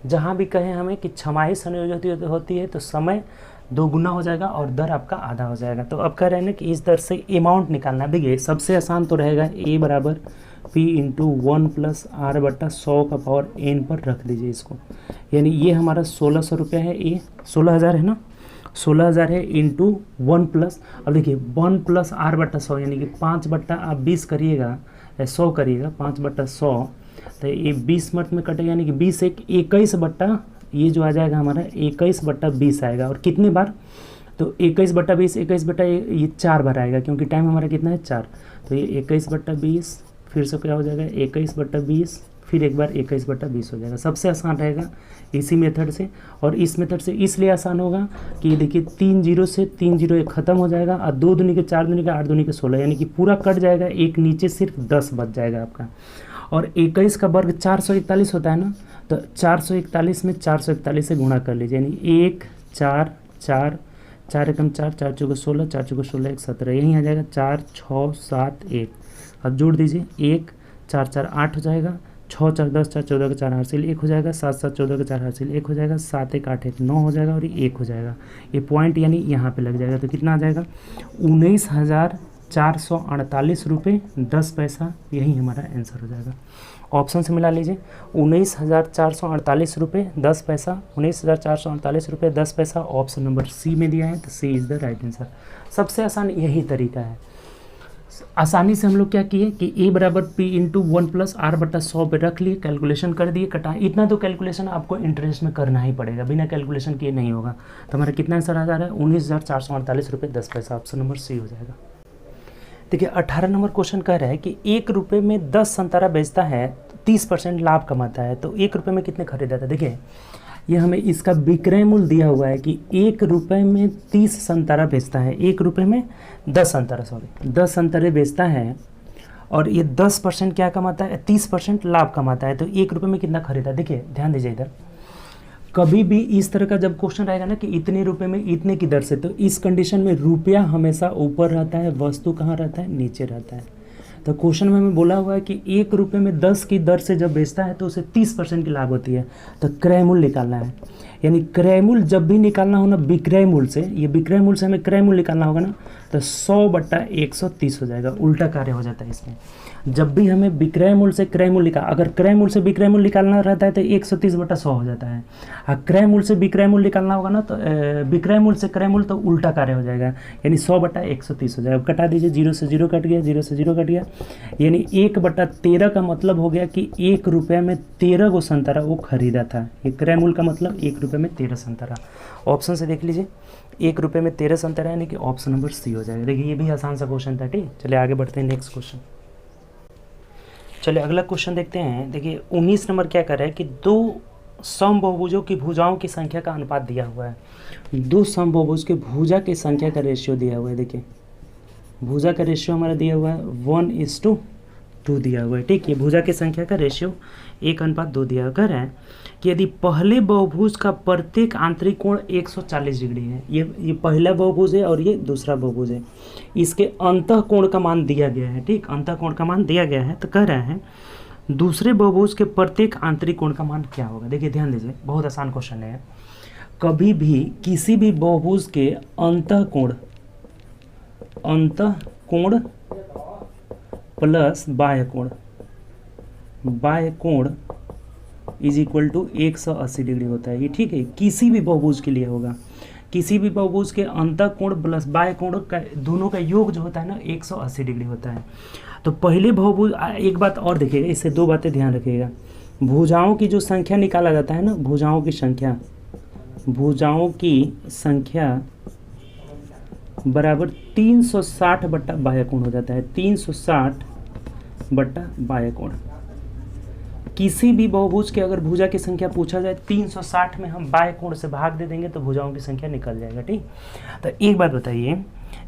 जहाँ भी कहें हमें कि छमाही संयोजित होती है तो समय 2 गुना हो जाएगा और दर आपका आधा हो जाएगा। तो अब कह रहे हैं ना कि इस दर से अमाउंट निकालना। देखिए सबसे आसान तो रहेगा a बराबर p × 1 + r/100 पर रख दीजिए इसको, यानी ये हमारा 1600 रुपये है, ये 16,000 है ना, 16,000 है इंटू 1 प्लस, अब देखिए 1 + r/100 यानी कि 5/20 करिएगा, 100 करिएगा, 5/100 तो ये 20 मिनट में कटेगा, यानी कि 20 × 1 = 21, ये जो आ जाएगा हमारा 21/20 आएगा। और कितनी बार, तो 21/20, 21 ये 4 बार आएगा क्योंकि टाइम हमारा कितना है 4। तो ये 21/20 फिर से क्या हो जाएगा 21/20, फिर एक बार 21/20 हो जाएगा। सबसे आसान रहेगा इसी मेथड से, और इस मेथड से इसलिए आसान होगा कि देखिए 3 0 से 3 0 एक ख़त्म हो जाएगा, और 2 दूनी के 4 दूनी के 8 दूनी के 16, यानी कि पूरा कट जाएगा, एक नीचे सिर्फ 10 बच जाएगा आपका। और 21 का वर्ग 441 होता है ना, तो 441 में 441 से गुणा कर लीजिए, यानी 1 4 4 4 एकम 4 4 चौके 16 4 चौके 16 1 17, यहीं आ जाएगा 4 6 7 1। अब जोड़ दीजिए 1 4 4 8 हो जाएगा, 6 4 10 4 14 का 4 हासिल 1 हो जाएगा, 7 7 14 का 4 हासिल 1 हो जाएगा, 7 1 8 1 9 हो जाएगा, और ये 1 हो जाएगा। ये पॉइंट यानी यहाँ पे लग जाएगा, तो कितना आ जाएगा 19,448 रुपये 10 पैसा, यही हमारा आंसर हो जाएगा। ऑप्शन से मिला लीजिए 19,448 रुपये 10 पैसा, 19,448 रुपये 10 पैसा ऑप्शन नंबर सी में दिया है, तो सी इज़ द राइट आंसर। सबसे आसान यही तरीका है। आसानी से हम लोग क्या किए कि a बराबर p इंटू 1 + r/100 पे रख लिए, कैलकुलेशन कर दिए, कटाएं। इतना तो कैलकुलेशन आपको इंटरेस्ट में करना ही पड़ेगा, बिना कैलकुलेशन किए नहीं होगा। तो हमारा कितना आंसर आ जा रहा है 19,448 रुपये 10 पैसा, ऑप्शन नंबर सी हो जाएगा। देखिए 18 नंबर क्वेश्चन कह रहा है कि 1 रुपये में 10 संतरा बेचता है तो 30% लाभ कमाता है, तो 1 रुपये में कितने खरीदा था। देखिए ये हमें इसका विक्रय मूल्य दिया हुआ है कि 1 रुपये में 30 संतरा बेचता है, 1 रुपये में 10 संतरे बेचता है, और ये 10% क्या कमाता है 30% लाभ कमाता है, तो 1 रुपये में कितना खरीदा। देखिए ध्यान दीजिए इधर, कभी भी इस तरह का जब क्वेश्चन रहेगा ना कि इतने रुपए में इतने की दर से, तो इस कंडीशन में रुपया हमेशा ऊपर रहता है, वस्तु कहाँ रहता है नीचे रहता है। तो क्वेश्चन में हमें बोला हुआ है कि 1 रुपये में 10 की दर से जब बेचता है तो उसे 30% की लाभ होती है, तो क्रय मूल्य निकालना है। यानी क्रय मूल्य जब भी निकालना हो ना विक्रय मूल्य से, ये विक्रय मूल्य से हमें क्रय मूल्य निकालना होगा ना, तो 100/130 हो जाएगा, उल्टा कार्य हो जाता है इसमें। जब भी हमें विक्रय मूल्य से क्रय मूल्य अगर क्रय मूल्य से विक्रय मूल्य निकालना रहता है तो 130/100 हो जाता है, और क्रय मूल्य से विक्रय मूल्य निकालना होगा ना तो विक्रय मूल्य से क्रय मूल्य तो उल्टा कार्य हो जाएगा, यानी 100/130 हो जाएगा। कटा दीजिए, 0 से 0 कट गया, 0 से 0 कट गया, यानी 1/13 का मतलब हो गया कि 1 रुपये में 13 गो संतरा वो खरीदा था। ये क्रय मूल्य का मतलब 1 रुपये में 13 संतरा। ऑप्शन से देख लीजिए 1 रुपये में 13 संतरा, यानी कि ऑप्शन नंबर सी हो जाएगा। देखिए ये भी आसान सा क्वेश्चन था, ठीक। चलिए आगे बढ़ते हैं नेक्स्ट क्वेश्चन। चलिए अगला क्वेश्चन देखते हैं। देखिए 19 नंबर क्या कर रहा है कि 2 समबाहुभुजों की भुजाओं की संख्या का अनुपात दिया हुआ है। 2 समबाहुभुज के भुजा की संख्या का रेशियो दिया हुआ है। देखिए भुजा का रेशियो हमारा दिया हुआ है 1:2 दिया हुआ है, ठीक। ये भुजा की संख्या का रेशियो 1:2 दिया हुआ। कह रहा है कि यदि पहले बहुभुज का प्रत्येक आंतरिक कोण 140 डिग्री है, ये पहला बहुभुज है और ये दूसरा बहुभुज है, इसके अंतः कोण का मान दिया गया है, ठीक। अंतः कोण का मान दिया गया है, तो कह रहा है दूसरे बहुभुज के प्रत्येक आंतरिक कोण का मान क्या होगा। देखिए ध्यान दीजिए, बहुत आसान क्वेश्चन है। कभी भी किसी भी बहुभुज के अंतः कोण प्लस बाह्य कोण इज इक्वल टू 180 डिग्री होता है, ये ठीक है। किसी भी बहुभुज के लिए होगा, किसी भी बहुभुज के अंतः कोण प्लस बाह्य कोण का दोनों का योग जो होता है ना 180 डिग्री होता है। तो पहले बहुभुज, एक बात और देखिएगा, इससे 2 बातें ध्यान रखिएगा। भुजाओं की जो संख्या निकाला जाता है ना, भुजाओं की संख्या बराबर 360 बट्टा बाह्य कोण हो जाता है, 360 बट्टा बाह्य कोण। किसी भी बहुभुज के अगर भुजा की संख्या पूछा जाए 360 में हम बाह्य कोण से भाग दे देंगे तो भुजाओं की संख्या निकल जाएगा, ठीक। तो एक बात बताइए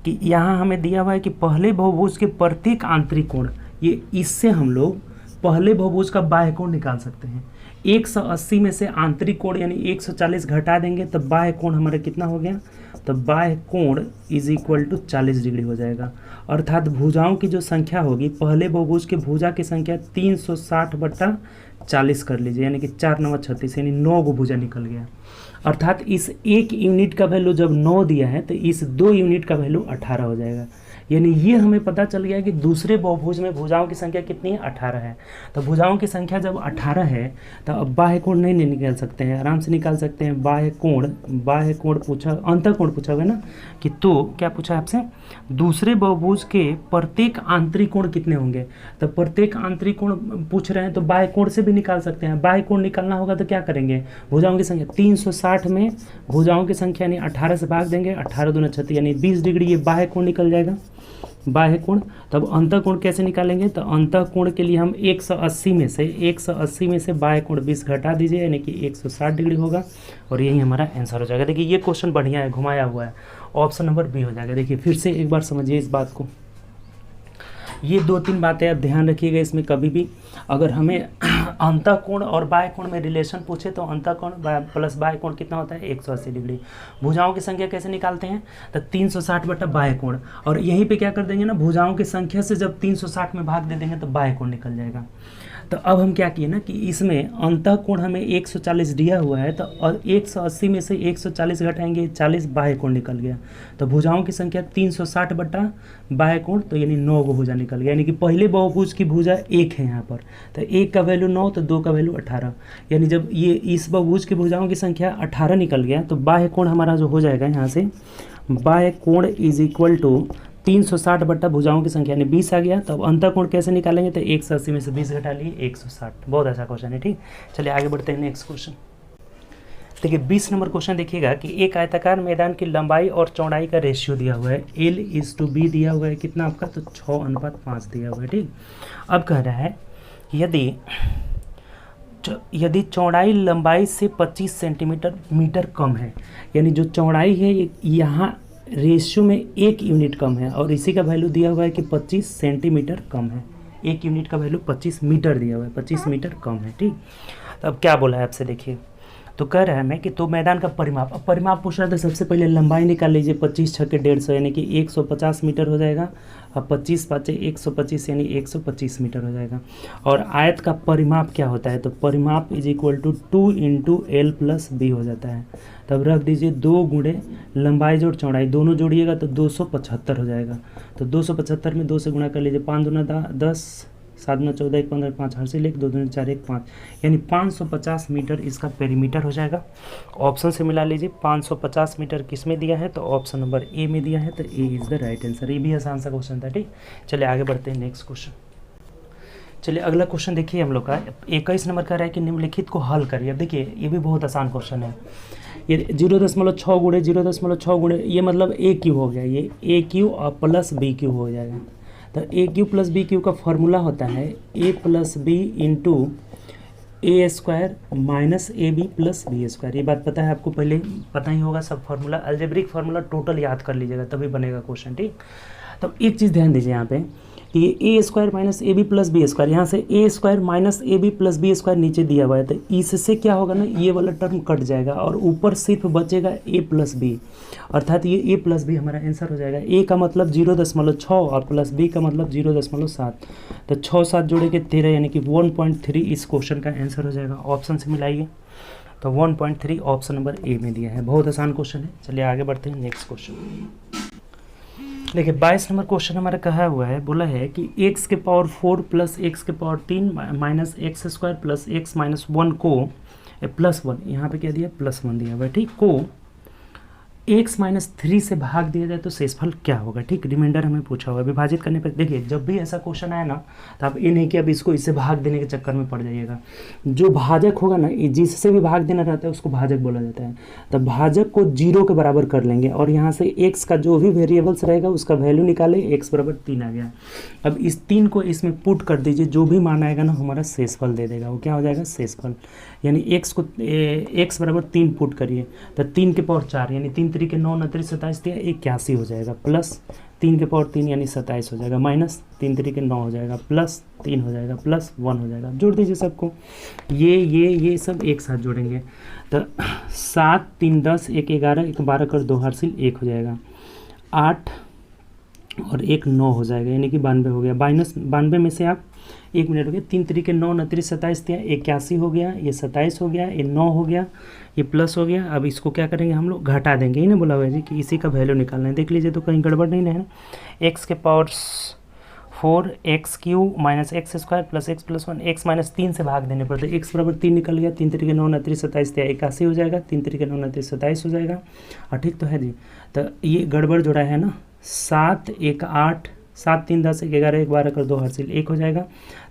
कि यहाँ हमें दिया हुआ है कि पहले बहुभुज के प्रत्येक आंतरिक कोण, ये इससे हम लोग पहले बहुभुज का बाह्य कोण निकाल सकते हैं। 180 में से आंतरिक कोण यानी 140 घटा देंगे तो बाह्य कोण हमारा कितना हो गया, तो बाह्य कोण इज इक्वल टू 40 डिग्री हो जाएगा। अर्थात भुजाओं की जो संख्या होगी, पहले बहुभुज के भुजा की संख्या 360/40 कर लीजिए, यानी कि 4 9 36, यानी 9 गो भुजा निकल गया। अर्थात इस 1 यूनिट का वैल्यू जब 9 दिया है तो इस 2 यूनिट का वैल्यू 18 हो जाएगा, यानी ये हमें पता चल गया कि दूसरे बहुभुज में भुजाओं की संख्या कितनी है, 18 है। तो भुजाओं की संख्या जब 18 है तो अब बाह्य कोण नहीं निकाल सकते हैं, आराम से निकाल सकते हैं। बाह्य कोण पूछा, अंतःकोण पूछा हुआ है ना, कि तो क्या पूछा है आपसे, दूसरे बहुभुज के प्रत्येक आंतरिक कोण कितने होंगे। तो प्रत्येक आंतरिक कोण पूछ रहे हैं तो बाह्य कोण से भी निकाल सकते हैं। बाह्य कोण निकालना होगा तो क्या करेंगे, भुजाओं की संख्या 360 में भुजाओं की संख्या यानी 18 से भाग देंगे, 18 दूना 36 यानी 20 डिग्री, ये बाह्य कोण निकल जाएगा, बाह्य कोण। तब अंतःकोण कैसे निकालेंगे, तो अंतःकोण के लिए हम 180 में से बाह्य कोण 20 घटा दीजिए, यानी कि 160 डिग्री होगा, और यही हमारा आंसर हो जाएगा। देखिए ये क्वेश्चन बढ़िया है, घुमाया हुआ है, ऑप्शन नंबर बी हो जाएगा। देखिए फिर से एक बार समझिए इस बात को, ये 2-3 बातें आप ध्यान रखिएगा इसमें। कभी भी अगर हमें अंतःकोण और बाह्य कोण में रिलेशन पूछे तो अंतःकोण प्लस बाह्य कोण कितना होता है, 180 डिग्री। भुजाओं की संख्या कैसे निकालते हैं, तो 360 बटा बाह्य कोण, और यहीं पे क्या कर देंगे ना, भुजाओं की संख्या से जब 360 में भाग दे देंगे तो बाह्य कोण निकल जाएगा। तो अब हम क्या किए ना कि इसमें अंतःकोण हमें 140 दिया हुआ है, तो 180 में से 140 घटाएंगे, 40 बाह्य कोण निकल गया। तो भुजाओं की संख्या 360 बटा बाह्य कोण, तो यानी 9 गो भुजा निकल गया, यानी कि पहले बहुभुज की भुजा 1 है यहाँ पर, तो 1 का वैल्यू 9 तो 2 का वैल्यू 18, यानी जब ये इस बहुभुज की भुजाओं की संख्या 18 निकल गया तो बाह्य कोण हमारा जो हो जाएगा यहाँ से, बाह्य कोण इज इक्वल टू 360 बट्टा भुजाओं की संख्या यानी 20 आ गया। तब अंतःकोण कैसे निकालेंगे, तो 180 में से 20 घटा लिए 160। बहुत अच्छा क्वेश्चन है, ठीक। चलिए आगे बढ़ते हैं नेक्स्ट क्वेश्चन। देखिए 20 नंबर क्वेश्चन देखिएगा कि एक आयताकार मैदान की लंबाई और चौड़ाई का रेशियो दिया हुआ है, L/B दिया हुआ है कितना आपका, तो 6:5 दिया हुआ है, ठीक। अब कह रहा है यदि चौड़ाई लंबाई से 25 सेंटीमीटर कम है, यानी जो चौड़ाई है यहाँ रेशियो में 1 यूनिट कम है, और इसी का वैल्यू दिया हुआ है कि 25 सेंटीमीटर कम है, 1 यूनिट का वैल्यू 25 मीटर दिया हुआ है, 25 मीटर कम है, ठीक। तो अब क्या बोला है आपसे, देखिए तो कह रहा है मैं कि तो मैदान का परिमाप, अब परिमाप पूछ रहा था, सबसे पहले लंबाई निकाल लीजिए, 25 छक्के 150 यानी कि 150 मीटर हो जाएगा, अब 25 पाँचे 125 यानी 125 मीटर हो जाएगा। और आयत का परिमाप क्या होता है, तो परिमाप इज इक्वल टू 2 × L+B हो जाता है। तब रख दीजिए 2 गुणे लंबाई जोड़ चौड़ाई, दोनों जोड़िएगा तो 275 हो जाएगा। तो 275 में 2 से गुणा कर लीजिए, 5 दूना 10, 7 दूना 14, 1 15, 5 हर से 1, 2 दूना 4, 1 5, यानी 550 मीटर इसका पेरीमीटर हो जाएगा। ऑप्शन से मिला लीजिए, 550 मीटर किस में दिया है, तो ऑप्शन नंबर ए में दिया है, तो A is the right answer. ये भी आसान सा क्वेश्चन था, ठीक। चलिए आगे बढ़ते हैं नेक्स्ट क्वेश्चन। चलिए अगला क्वेश्चन देखिए हम लोग का 21 नंबर का रहा है कि निम्नलिखित को हल करिए। अब देखिए ये भी बहुत आसान क्वेश्चन है, ये 0.6 गुणे 0.6 गुणे, ये मतलब AQ हो गया, ये AQ और प्लस BQ हो जाएगा। तो AQ प्लस BQ का फॉर्मूला होता है A+B × A² minus AB plus B²। ये बात पता है आपको, पहले पता ही होगा सब फार्मूला, अलजेब्रिक फार्मूला टोटल याद कर लीजिएगा तभी बनेगा क्वेश्चन, ठीक। तो एक चीज़ ध्यान दीजिए यहाँ पे कि ये A² minus AB plus B², यहाँ से A² minus AB plus B² नीचे दिया हुआ है, तो इससे क्या होगा ना, ये वाला टर्म कट जाएगा और ऊपर सिर्फ बचेगा A+B, अर्थात ये A+B हमारा आंसर हो जाएगा। A का मतलब 0.6 और प्लस B का मतलब 0.7, तो 6 7 जोड़े के 13 यानी कि 1.3 इस क्वेश्चन का आंसर हो जाएगा। ऑप्शन से मिलाइए, तो 1.3 ऑप्शन नंबर ए में दिया है। बहुत आसान क्वेश्चन है। चलिए आगे बढ़ते हैं नेक्स्ट क्वेश्चन। देखिए 22 नंबर क्वेश्चन हमारा कहा हुआ है, बोला है कि x⁴ plus x⁻³ minus x² plus x−1 को +1, यहाँ पे क्या दिया, +1 दिया हुआ है, ठीक, को x-3 से भाग दिया जाए तो शेषफल क्या होगा, ठीक। रिमाइंडर हमें पूछा हुआ है, विभाजित करने पर। देखिए जब भी ऐसा क्वेश्चन आए ना तो आप ये नहीं कि अब इसको इससे भाग देने के चक्कर में पड़ जाइएगा। जो भाजक होगा ना, जिससे भी भाग देना रहता है उसको भाजक बोला जाता है। तो भाजक को 0 के बराबर कर लेंगे और यहाँ से x का जो भी वेरिएबल्स रहेगा उसका वैल्यू निकाले, x = 3 आ गया। अब इस 3 को इसमें पुट कर दीजिए, जो भी मान आएगा ना हमारा शेषफल दे देगा, वो क्या हो जाएगा, शेषफल। यानी x = 3 पुट करिए, तो 3 के पावर 4 यानी 3 3 के 9 9 3 27 दिया, 81 हो जाएगा, प्लस 3 के पावर 3 यानी 27 हो जाएगा, माइनस 3 3 के 9 हो जाएगा, प्लस 3 हो जाएगा, प्लस 1 हो जाएगा। जोड़ दीजिए सबको, ये सब एक साथ जोड़ेंगे, तो 7 3 10 1 11 1 12 कर 2 हासिल 1 हो जाएगा, 8 और एक 9 हो जाएगा, यानी कि 92 हो गया। माइनस 92 में से आप 1 मिनट हो गया, 3 तरीके 9 29 27 दिया, 81 हो गया, ये 27 हो गया, ये 9 हो गया, ये प्लस हो गया। अब इसको क्या करेंगे हम लोग, घटा देंगे। ही ना बोला हुआ है जी कि इसी का वैल्यू निकालना है। देख लीजिए तो कहीं गड़बड़ नहीं है ना। एक्स के power 4 x Q minus x square plus x plus 1, x minus 3 से भाग देने पड़ते। एक्स बराबर 3 निकल गया, 3 तरीके 9 29 27 दिया, 81 हो जाएगा, 3 तरीके 9 29 27 हो जाएगा। और ठीक तो है जी। तो ये गड़बड़ जोड़ा है ना, 7 1 8, 7 3 10 1 11, 1 12 कर 2 हासिल 1 हो जाएगा।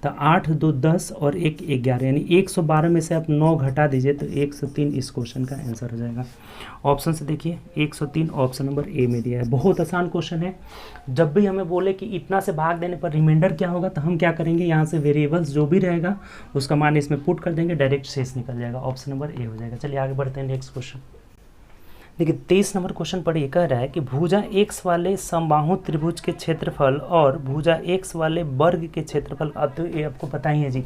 तो 8 2 10 और 1 11, यानी 112 में से आप 9 घटा दीजिए तो 103 इस क्वेश्चन का आंसर हो जाएगा। ऑप्शन से देखिए 103 ऑप्शन नंबर ए में दिया है। बहुत आसान क्वेश्चन है। जब भी हमें बोले कि इतना से भाग देने पर रिमाइंडर क्या होगा, तो हम क्या करेंगे, यहाँ से वेरिएबल्स जो भी रहेगा उसका मान इसमें पुट कर देंगे, डायरेक्ट शेष निकल जाएगा। ऑप्शन नंबर ए हो जाएगा। चलिए आगे बढ़ते हैं नेक्स्ट क्वेश्चन। देखिए 23 नंबर क्वेश्चन पढ़िए। कह रहा है कि भुजा एक्स वाले समबाहु त्रिभुज के क्षेत्रफल और भुजा एक्स वाले वर्ग के क्षेत्रफल। अब तो ये आपको पता ही है जी,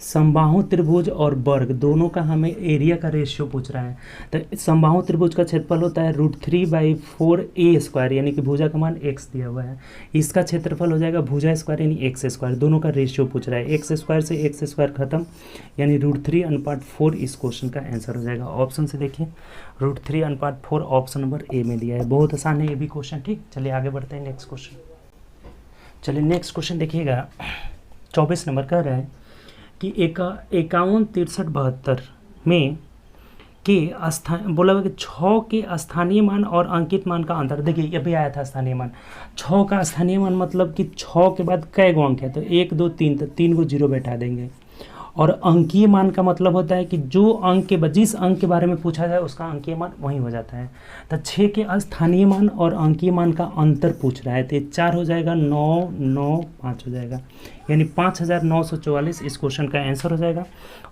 समबाहु त्रिभुज और वर्ग दोनों का हमें एरिया का रेशियो पूछ रहा है। तो समबाहु त्रिभुज का क्षेत्रफल होता है √3/4a², यानी कि भुजा का मान x दिया हुआ है। इसका क्षेत्रफल हो जाएगा भुजा स्क्वायर यानी x²। दोनों का रेशियो पूछ रहा है, x² से x² खत्म, यानी √3/4 इस क्वेश्चन का आंसर हो जाएगा। ऑप्शन से देखिए √3/4 ऑप्शन नंबर ए में दिया है। बहुत आसान है ये भी क्वेश्चन। ठीक, चलिए आगे बढ़ते हैं नेक्स्ट क्वेश्चन। चलिए नेक्स्ट क्वेश्चन देखिएगा। 24 नंबर कह रहा है कि 51 63 72 में के स्थान बोला हुआ कि 6 के स्थानीय मान और अंकित मान का अंतर। देखिए ये भी आया था स्थानीय मान। 6 का स्थानीय मान मतलब कि 6 के बाद कै गो अंक है, तो 1 2 3, तो 3 को 0 बैठा देंगे। और अंकीय मान का मतलब होता है कि जो अंक के जिस अंक के बारे में पूछा जाए उसका अंकीय मान वही हो जाता है। तो 6 के स्थानीय मान और अंकीय मान का अंतर पूछ रहा है, तो 4 हो जाएगा, 9 9 5 हो जाएगा, यानी 5944 इस क्वेश्चन का आंसर हो जाएगा।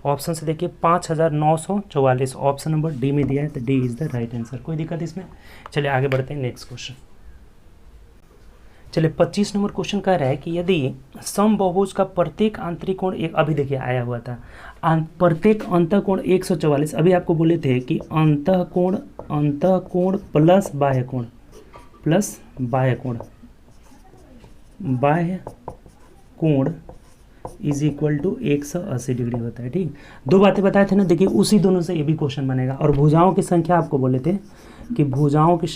ऑप्शन से देखिए 5944 ऑप्शन नंबर डी में दिया है, तो D is the right answer. कोई दिक्कत इसमें। चलिए आगे बढ़ते हैं नेक्स्ट क्वेश्चन। चलिए 25 नंबर क्वेश्चन कह रहा है कि यदि समबाहुभुज का प्रत्येक आंतरिक कोण एक, अभी देखिए आया हुआ था प्रत्येक अंतःकोण 144। अभी आपको बोले थे कि अंतःकोण प्लस बाह्य कोण इज इक्वल टू 180 डिग्री होता है। ठीक, दो बातें बताए थे ना, देखिए उसी दोनों से ये भी क्वेश्चन बनेगा। और भुजाओं की संख्या आपको बोले थे कि भुजाओं की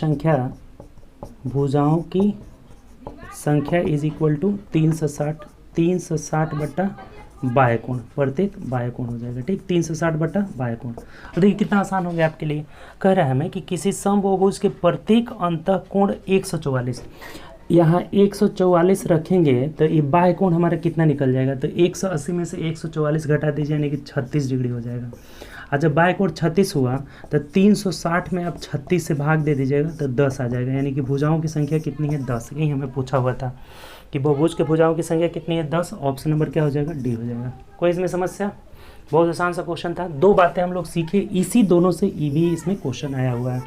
संख्या इज इक्वल टू 360 बट्टा बाह्य कोण, प्रत्येक बाह्य कोण हो जाएगा। ठीक, 360 बट्टा बाह्य कोण। और देखिए कितना आसान हो गया आपके लिए। कह रहा है हमें कि किसी समबाहुभुज के प्रत्येक अंतःकोण 144, यहाँ 144 रखेंगे तो ये बाह्य कोण हमारा कितना निकल जाएगा, तो 180 में से 144 घटा दीजिए, यानी कि 36 डिग्री हो जाएगा। और जब बाह्य कोण 36 हुआ तो 360 में आप 36 से भाग दे दीजिएगा तो 10 आ जाएगा, यानी कि भुजाओं की संख्या कितनी है, 10। यही हमें पूछा हुआ था कि बहुभुज के भुजाओं की संख्या कितनी है, 10। ऑप्शन नंबर क्या हो जाएगा, डी हो जाएगा। कोई इसमें समस्या? बहुत आसान सा क्वेश्चन था। दो बातें हम लोग सीखे, इसी दोनों से भी इसमें क्वेश्चन आया हुआ है।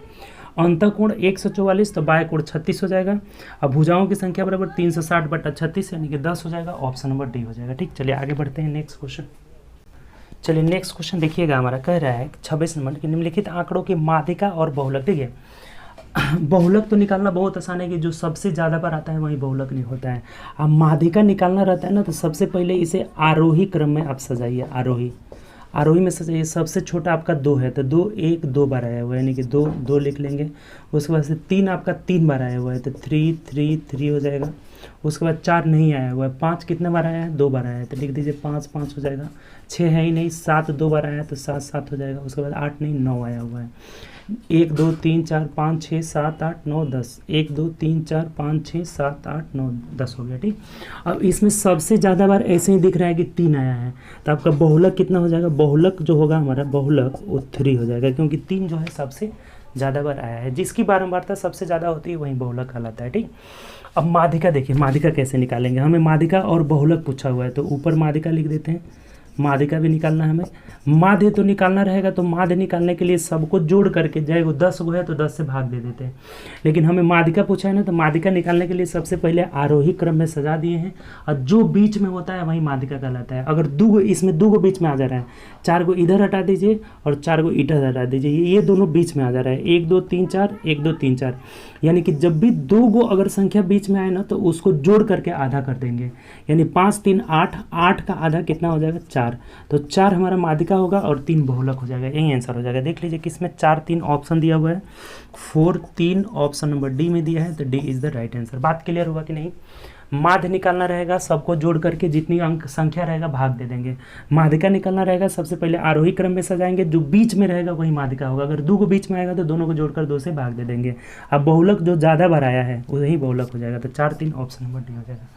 अंतःकोण 144 तो बाह्य कोण 36 हो जाएगा। अब भुजाओं की संख्या बराबर 360 बट्टा 36 यानी कि 10 हो जाएगा। ऑप्शन नंबर डी हो जाएगा। ठीक, चलिए आगे बढ़ते हैं नेक्स्ट क्वेश्चन। चलिए नेक्स्ट क्वेश्चन देखिएगा, हमारा कह रहा है 26 नंबर की निम्नलिखित आंकड़ों की माध्यिका और बहुलक। देखिए बहुलक तो निकालना बहुत आसान है कि जो सबसे ज़्यादा बार आता है वही बहुलक नहीं होता है। अब माध्यिका निकालना रहता है ना, तो सबसे पहले इसे आरोही क्रम में आप सजाइए। आरोही में सजाइए। सबसे छोटा आपका 2 है तो 2 1 2 बार आया हुआ है, यानी कि 2 लिख लेंगे। उसके बाद से 3 आपका 3 बार आया हुआ है तो 3 3 3 हो जाएगा। उसके बाद 4 नहीं आया हुआ है। 5 कितने बार आया है, 2 बार आया है तो लिख दीजिए 5 5 हो जाएगा। 6 है ही नहीं। 7 2 बार आया है तो 7 7 हो जाएगा। उसके बाद 8 नहीं 9 आया हुआ है। 1 2 3 4 5 6 7 8 9 10 1 2 3 4 5 6 7 8 9 10 हो गया। ठीक, अब इसमें सबसे ज़्यादा बार ऐसे ही दिख रहा है कि 3 आया है, तो आपका बहुलक कितना हो जाएगा, बहुलक जो होगा हमारा बहुलक वो 3 हो जाएगा, क्योंकि 3 जो है सबसे ज़्यादा बार आया है। जिसकी बारंबारता सबसे ज़्यादा होती है वही बहुलक कहलाता है। ठीक, अब माध्यिका देखिए, माध्यिका कैसे निकालेंगे। हमें माध्यिका और बहुलक पूछा हुआ है, तो ऊपर माध्यिका लिख देते हैं, माध्यिका भी निकालना है हमें। माध्य तो निकालना रहेगा, तो माध्य निकालने के लिए सबको जोड़ करके, चाहे वो 10 गो है तो 10 से भाग दे देते हैं। लेकिन हमें माध्यिका पूछा है ना, तो माध्यिका निकालने के लिए सबसे पहले आरोही क्रम में सजा दिए हैं, और जो बीच में होता है वही माध्यिका कहलाता है। अगर दो गो, इसमें 2 गो बीच में आ जा रहा है, 4 गो इधर हटा दीजिए और 4 गो इधर हटा दीजिए, ये दोनों बीच में आ जा रहा है, 1 2 3 4, 1 2 3 4। यानी कि जब भी 2 गो अगर संख्या बीच में आए ना, तो उसको जोड़ करके आधा कर देंगे, यानी 5 3 8, 8 का आधा कितना हो जाएगा 4, तो 4 हमारा माध्यिका होगा और 3 बहुलक हो जाएगा। यही आंसर हो जाएगा। देख लीजिए किसमें 4 3 ऑप्शन दिया हुआ है, 4 3 ऑप्शन नंबर डी में दिया है, तो D is the right answer. बात क्लियर होगा कि नहीं? माध्य निकालना रहेगा, सबको जोड़ करके जितनी अंक संख्या रहेगा भाग दे देंगे। माध्यिका निकालना रहेगा, सबसे पहले आरोही क्रम में सजाएंगे, जो बीच में रहेगा वही माध्यिका होगा। अगर 2 को बीच में आएगा तो दोनों को जोड़कर 2 से भाग दे देंगे। अब बहुलक जो ज़्यादा बार आया है वही बहुलक हो जाएगा, तो 4 3 ऑप्शन नंबर डी हो जाएगा।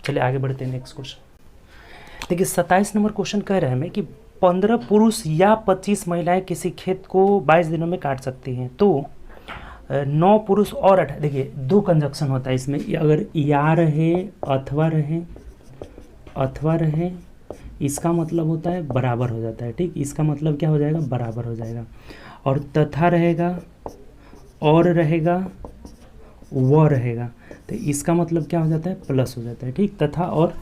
चलिए आगे बढ़ते हैं नेक्स्ट क्वेश्चन। देखिए 27 नंबर क्वेश्चन कह रहे हैं हमें कि 15 पुरुष या 25 महिलाएं किसी खेत को 22 दिनों में काट सकती हैं, तो 9 पुरुष और 18, देखिए 2 कंजक्शन होता है इसमें, अगर या रहे अथवा रहे इसका मतलब होता है बराबर हो जाता है, ठीक। इसका मतलब क्या हो जाएगा? बराबर हो जाएगा। और तथा रहेगा, और रहेगा, व रहेगा, तो इसका मतलब क्या हो जाता है? प्लस हो जाता है, ठीक। तथा और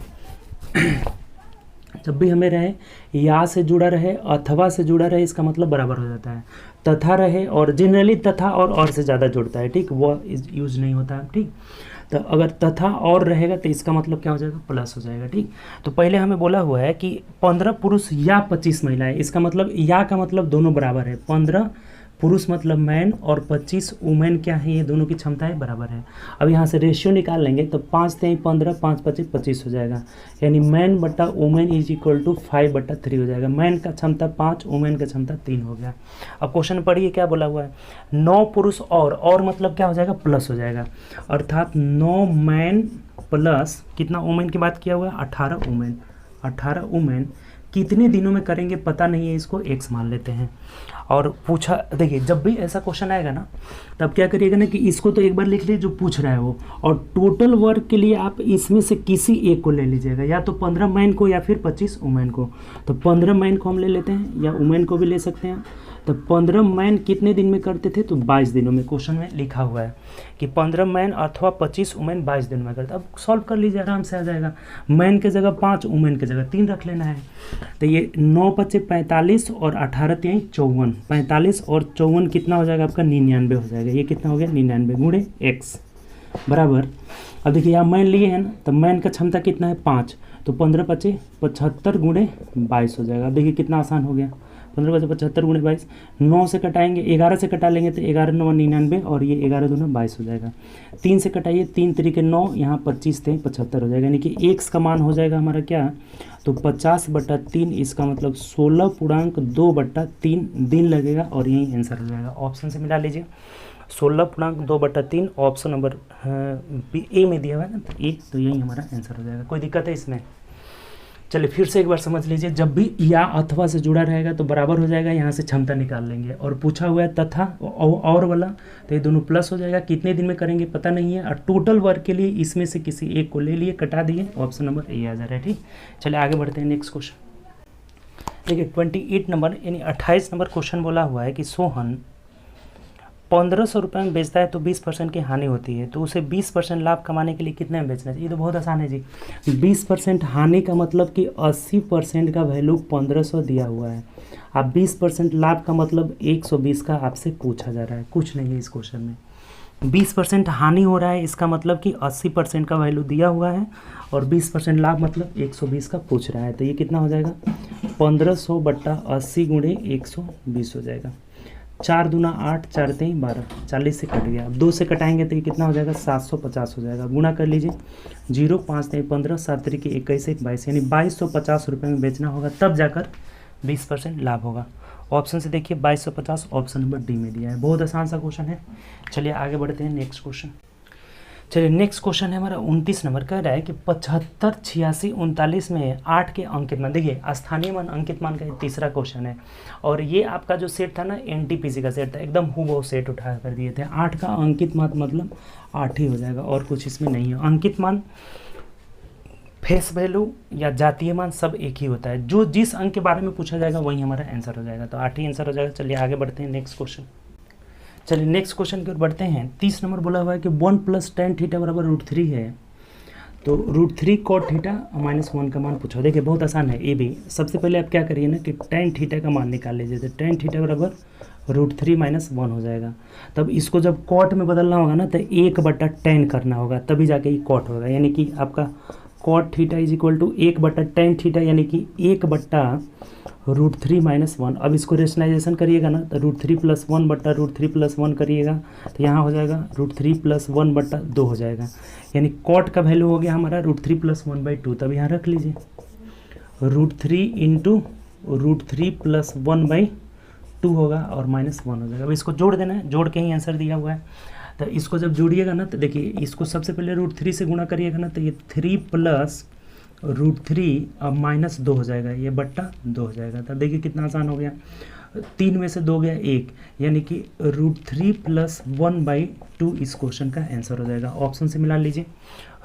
जब भी हमें रहे या से जुड़ा रहे अथवा से जुड़ा रहे, इसका मतलब बराबर हो जाता है। तथा रहे, और जनरली तथा और से ज़्यादा जुड़ता है, ठीक, वो यूज नहीं होता है, ठीक। तो अगर तथा और रहेगा तो इसका मतलब क्या हो जाएगा? प्लस हो जाएगा, ठीक। तो पहले हमें बोला हुआ है कि 15 पुरुष या 25 महिलाएं, इसका मतलब या का मतलब दोनों बराबर है। 15 पुरुष मतलब मैन और 25 वुमेन क्या है? ये दोनों की क्षमताएं बराबर है। अब यहाँ से रेशियो निकाल लेंगे तो 5 3 15, 5 25 25 हो जाएगा, यानी मैन बटा वुमेन इज इक्वल टू 5/3 हो जाएगा। मैन का क्षमता 5, वुमेन का क्षमता 3 हो गया। अब क्वेश्चन पढ़िए क्या बोला हुआ है, 9 पुरुष और मतलब क्या हो जाएगा? प्लस हो जाएगा, अर्थात 9 मैन प्लस कितना वुमेन की बात किया हुआ है? 18 वुमेन। 18 वुमेन कितने दिनों में करेंगे पता नहीं है, इसको x मान लेते हैं। और पूछा, देखिए जब भी ऐसा क्वेश्चन आएगा ना, तब क्या करिएगा ना कि इसको तो एक बार लिख लीजिए जो पूछ रहा है वो, और टोटल वर्क के लिए आप इसमें से किसी एक को ले लीजिएगा, या तो 15 मैन को या फिर 25 वुमेन को। तो 15 मैन को हम ले लेते हैं, या वुमेन को भी ले सकते हैं। तो 15 मैन कितने दिन में करते थे? तो 22 दिनों में। क्वेश्चन में लिखा हुआ है कि 15 मैन अथवा 25 वुमेन 22 दिन में करते। अब सॉल्व कर लीजिए, आराम से आ जाएगा। मैन के जगह 5, वुमेन के जगह 3 रख लेना है। तो ये 9 × 5 = 45 और 18 × 3 = 54। 45 और 54 कितना हो जाएगा आपका? 99 हो जाएगा। ये कितना हो गया? 99 गुणे x बराबर। अब देखिए यहाँ मैन लिए हैं ना, तो मैन का क्षमता कितना है? 5, तो 15 × 5 = 75 गुणे 22 हो जाएगा। अब देखिए कितना आसान हो गया, 15 × 5 = 75 गुणे 22। 9 से कटाएंगे, 11 से कटा लेंगे तो 11 × 9 = 99, और ये 11 × 2 = 22 हो जाएगा। 3 से कटाइए, 3 × 3 = 9, यहाँ 25 × 3 = 75 हो जाएगा, यानी कि x का मान हो जाएगा हमारा क्या? तो 50/3, इसका मतलब 16.2/3 दिन लगेगा, और यही आंसर हो जाएगा। ऑप्शन से मिला लीजिए, 16.2/3 ऑप्शन नंबर ए में दिया हुआ है ना, तो ए, तो यही हमारा आंसर हो जाएगा। कोई दिक्कत है इसमें? चलिए फिर से एक बार समझ लीजिए, जब भी या अथवा से जुड़ा रहेगा तो बराबर हो जाएगा, यहाँ से क्षमता निकाल लेंगे। और पूछा हुआ है तथा और वाला, तो ये दोनों प्लस हो जाएगा। कितने दिन में करेंगे पता नहीं है, और टोटल वर्क के लिए इसमें से किसी एक को ले लिए, कटा दिए, ऑप्शन नंबर ए आ जा रहा है, ठीक। चलिए आगे बढ़ते हैं नेक्स्ट क्वेश्चन। देखिए 28 नंबर यानी 28 नंबर क्वेश्चन बोला हुआ है कि सोहन 1500 रुपये में बेचता है तो 20% की हानि होती है, तो उसे 20% लाभ कमाने के लिए कितने में बेचना चाहिए? ये तो बहुत आसान है जी। 20% हानि का मतलब कि 80% का वैल्यू 1500 दिया हुआ है। अब 20% लाभ का मतलब 120 का आपसे पूछा जा रहा है, कुछ नहीं है इस क्वेश्चन में। 20% हानि हो रहा है, इसका मतलब कि 80% का वैल्यू दिया हुआ है, और 20% लाभ मतलब 120 का पूछ रहा है। तो ये कितना हो जाएगा? 1500/80 गुणे 120 हो जाएगा। 4 दूना 8, 4 3 12, 40 से कट गया। अब 2 से कटाएंगे तो ये कितना हो जाएगा? 750 हो जाएगा। गुना कर लीजिए, 0 5 3 15, 7 3 21 1 22, यानी 2250 रुपये में बेचना होगा, तब जाकर 20% लाभ होगा। ऑप्शन से देखिए 2250 ऑप्शन नंबर डी में दिया है। बहुत आसान सा क्वेश्चन है। चलिए आगे बढ़ते हैं नेक्स्ट क्वेश्चन। चलिए नेक्स्ट क्वेश्चन है हमारा 29 नंबर, कह रहा है कि 75 86 39 में 8 के अंकित मान। देखिए स्थानीय मान अंकित मान का ये तीसरा क्वेश्चन है, और ये आपका जो सेट था ना एनटीपीसी का सेट था, एकदम हूबहू सेट उठा कर दिए थे। 8 का अंकित मान मतलब 8 ही हो जाएगा, और कुछ इसमें नहीं है। अंकित मान फेस वैल्यू या जातीय मान सब एक ही होता है, जो जिस अंक के बारे में पूछा जाएगा वही हमारा आंसर हो जाएगा, तो 8 ही आंसर हो जाएगा। चलिए आगे बढ़ते हैं नेक्स्ट क्वेश्चन। चलिए नेक्स्ट क्वेश्चन की ओर बढ़ते हैं। 30 नंबर बोला हुआ है कि 1 + tan थीटा बराबर √3 है, तो √3 cot थीटा -1 का मान पूछा। देखिए बहुत आसान है ये भी। सबसे पहले आप क्या करिए ना कि tan थीटा का मान निकाल लीजिए, तो tan थीटा बराबर √3 - 1 हो जाएगा। तब इसको जब कॉट में बदलना होगा ना तो 1/tan करना होगा, तभी जाके ये कॉट होगा, यानी कि आपका cot theta is equal to 1/tan theta, यानी कि 1/√3 - 1। अब इसको रेशनलाइजेशन करिएगा ना तो √3 + 1/√3 + 1 करिएगा तो यहाँ हो जाएगा √3 + 1/2 हो जाएगा, यानी कॉट का वैल्यू हो गया हमारा √3 + 1/2। तब यहाँ रख लीजिए √3 × √3 + 1/2 होगा और -1 हो जाएगा। अब इसको जोड़ देना है, जोड़ के ही आंसर दिया हुआ है। तो इसको जब जोड़िएगा ना तो देखिए इसको सबसे पहले √3 से गुणा करिएगा ना तो ये 3 + √3 अब -2 हो जाएगा, ये बट्टा 2 हो जाएगा। तब देखिए कितना आसान हो गया, 3 में से 2 गया 1, यानी कि √3 + 1/2 इस क्वेश्चन का आंसर हो जाएगा। ऑप्शन से मिला लीजिए,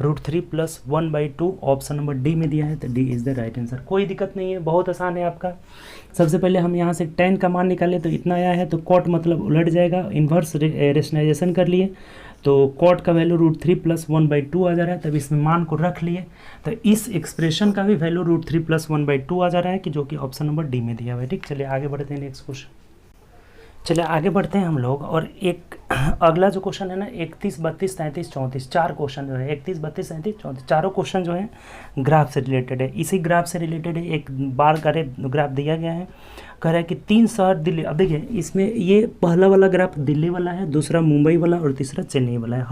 √3 + 1/2 ऑप्शन नंबर डी में दिया है, तो D is the right answer. कोई दिक्कत नहीं है, बहुत आसान है आपका। सबसे पहले हम यहाँ से tan का मान निकाले तो इतना आया है, तो cot मतलब उलट जाएगा, इन्वर्स रेशनलाइजेशन कर लिए तो cot का वैल्यू √3 + 1/2 आ जा रहा है। तब इसमें मान को रख लिए तो इस एक्सप्रेशन का भी वैल्यू √3 + 1/2 आ जा रहा है, कि जो कि ऑप्शन नंबर डी में दिया हुआ है। ठीक, चलिए आगे बढ़ते हैं नेक्स्ट क्वेश्चन। चलिए आगे बढ़ते हैं हम लोग, और एक अगला जो क्वेश्चन है ना 31, 32, 33, 34 चार क्वेश्चन जो है 31, 32, 33, 34 चारों क्वेश्चन जो है ग्राफ से रिलेटेड है। इसी ग्राफ से रिलेटेड है, एक बार करे ग्राफ दिया गया है, कह रहा है कि 3 शहर दिल्ली। अब देखिए इसमें ये पहला वाला ग्राफ दिल्ली वाला है, दूसरा मुंबई वाला और तीसरा चेन्नई वाला है।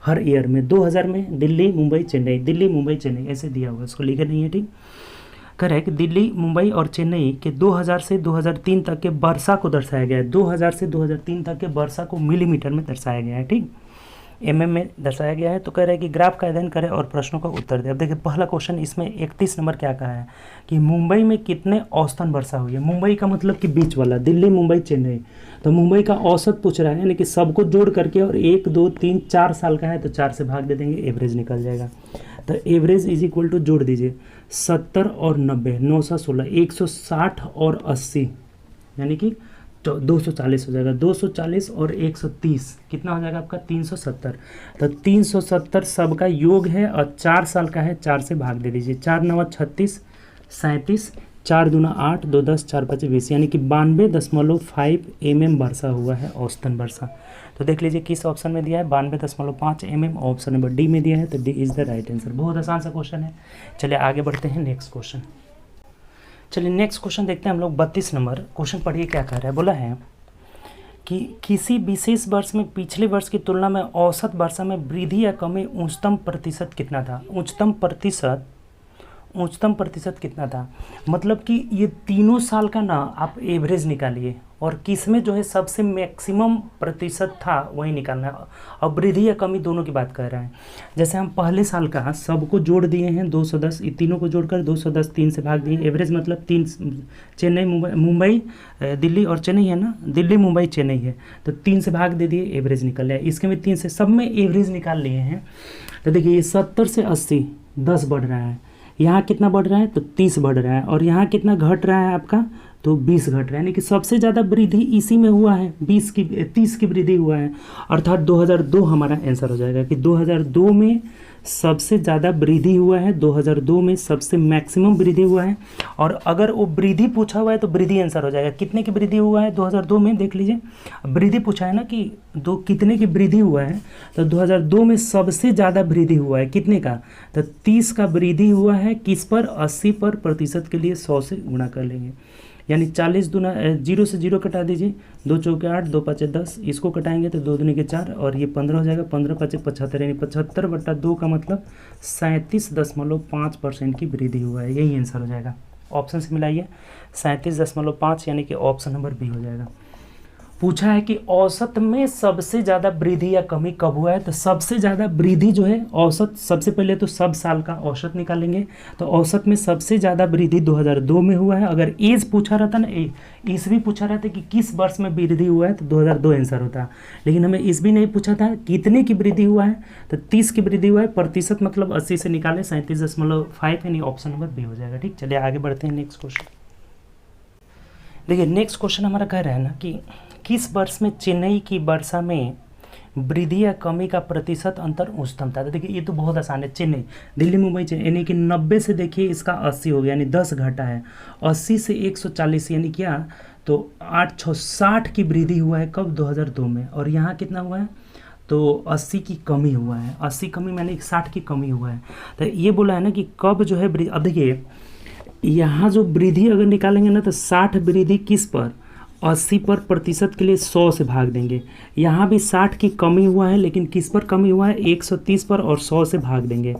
हर ईयर में 2000 में दिल्ली मुंबई चेन्नई, दिल्ली मुंबई चेन्नई ऐसे दिया हुआ है, उसको लिखे नहीं है। ठीक, कह रहा है कि दिल्ली मुंबई और चेन्नई के 2000 से 2003 तक के वर्षा को दर्शाया गया है। 2000 से 2003 तक के वर्षा को मिलीमीटर में दर्शाया गया है, ठीक, mm में दर्शाया गया है। तो कह रहा है कि ग्राफ का अध्ययन करें और प्रश्नों का उत्तर दें। अब देखिए पहला क्वेश्चन इसमें 31 नंबर क्या कहा है कि मुंबई में कितने औसतन वर्षा हुई है। मुंबई का मतलब कि बीच वाला, दिल्ली मुंबई चेन्नई, तो मुंबई का औसत पूछ रहा है, यानी कि सबको जोड़ करके, और 1, 2, 3, 4 साल का है तो 4 से भाग दे देंगे, एवरेज निकल जाएगा। तो एवरेज इज इक्वल टू जोड़ दीजिए 70 और 90, 916, 160 और 80, यानी कि 240 हो जाएगा। 240 और 130 कितना हो जाएगा आपका 370। तो 370 सबका योग है और 4 साल का है, 4 से भाग दे दीजिए। 4 9 36, 37, 4 दूना 8, 2 10, 4 5 20, यानी कि 92.5 mm वर्षा हुआ है, औसतन वर्षा। तो देख लीजिए किस ऑप्शन में दिया है, 92.5 mm, ऑप्शन नंबर डी में दिया है, तो D is the right answer. बहुत आसान सा क्वेश्चन है। चलिए आगे बढ़ते हैं नेक्स्ट क्वेश्चन। चलिए नेक्स्ट क्वेश्चन देखते हैं हम लोग। 32 नंबर क्वेश्चन पढ़िए क्या कह रहा है। बोला है कि किसी विशेष वर्ष में पिछले वर्ष की तुलना में औसत वर्षा में वृद्धि या कमी उच्चतम प्रतिशत कितना था। उच्चतम प्रतिशत कितना था, मतलब कि ये तीनों साल का ना आप एवरेज निकालिए और किस में जो है सबसे मैक्सिमम प्रतिशत था वही निकालना है। अब वृद्धि या कमी दोनों की बात कर रहे हैं। जैसे हम पहले साल का सबको जोड़ दिए हैं 210, ये तीनों को जोड़कर 210 3 से भाग दिए। एवरेज मतलब 3, चेन्नई मुंबई दिल्ली और चेन्नई है ना, दिल्ली मुंबई चेन्नई है, तो 3 से भाग दे दिए, एवरेज निकल आया। इसके में 3 से सब में एवरेज निकाल लिए हैं। तो देखिए ये 70 से 80 10 बढ़ रहा है, यहाँ कितना बढ़ रहा है तो 30 बढ़ रहा है, और यहाँ कितना घट रहा है आपका तो 20 घट रहा है, यानी कि सबसे ज़्यादा वृद्धि इसी में हुआ है, 30 की वृद्धि हुआ है। अर्थात 2002 हमारा आंसर हो जाएगा कि 2002 में सबसे ज़्यादा वृद्धि हुआ है, 2002 में सबसे मैक्सिमम वृद्धि हुआ है। और अगर वो वृद्धि पूछा हुआ है तो वृद्धि आंसर हो जाएगा। कितने की वृद्धि हुआ है 2002 में, देख लीजिए वृद्धि पूछा है ना कि कितने की वृद्धि हुआ है, तो 2002 में सबसे ज़्यादा वृद्धि हुआ है कितने का, तो 30 का वृद्धि हुआ है। किस पर, 80 पर, प्रतिशत के लिए 100 से गुणा कर लेंगे, यानी 40 दूना 0 से 0 कटा दीजिए, 2 चौके 8, 2 पाँचे 10, इसको कटाएंगे तो 2 दूनी के 4 और ये 15 हो जाएगा, 15 पाँचे 75, यानी 75/2 का मतलब 37.5% की वृद्धि हुआ है। यही आंसर हो जाएगा। ऑप्शन से मिलाइए 37.5, यानी कि ऑप्शन नंबर बी हो जाएगा। पूछा है कि औसत में सबसे ज़्यादा वृद्धि या कमी कब हुआ है। तो सबसे ज़्यादा वृद्धि जो है औसत, सबसे पहले तो सब साल का औसत निकालेंगे। तो औसत में सबसे ज़्यादा वृद्धि 2002 में हुआ है। अगर एज पूछा रहता ना, ईस्वी पूछा रहता कि किस वर्ष में वृद्धि हुआ है, तो 2002 आंसर होता। लेकिन हमें ईस्वी नहीं पूछा था, कितने की वृद्धि हुआ है, तो 30 की वृद्धि हुआ है। प्रतिशत मतलब 80 से निकाले 37.5, यानी ऑप्शन नंबर बी हो जाएगा। ठीक, चलिए आगे बढ़ते हैं नेक्स्ट क्वेश्चन। देखिए नेक्स्ट क्वेश्चन हमारा कह रहा है ना कि किस वर्ष में चेन्नई की वर्षा में वृद्धि या कमी का प्रतिशत अंतर उच्चतम था। तो देखिए ये तो बहुत आसान है, चेन्नई, दिल्ली मुंबई चेन्नई, यानी कि 90 से देखिए इसका 80 हो गया, यानी 10 घटा है। 80 से 140 यानी क्या, तो 8 6 60 की वृद्धि हुआ है कब, 2002 में। और यहाँ कितना हुआ है, तो 80 की कमी हुआ है। 80 कमी मैंने 60 की कमी हुआ है। तो ये बोला है ना कि कब जो है वृद्धि। अब देखिए यहाँ जो वृद्धि अगर निकालेंगे ना, तो 60 वृद्धि किस पर, 80 पर प्रतिशत के लिए 100 से भाग देंगे। यहाँ भी 60 की कमी हुआ है, लेकिन किस पर कमी हुआ है, 130 पर, और 100 से भाग देंगे।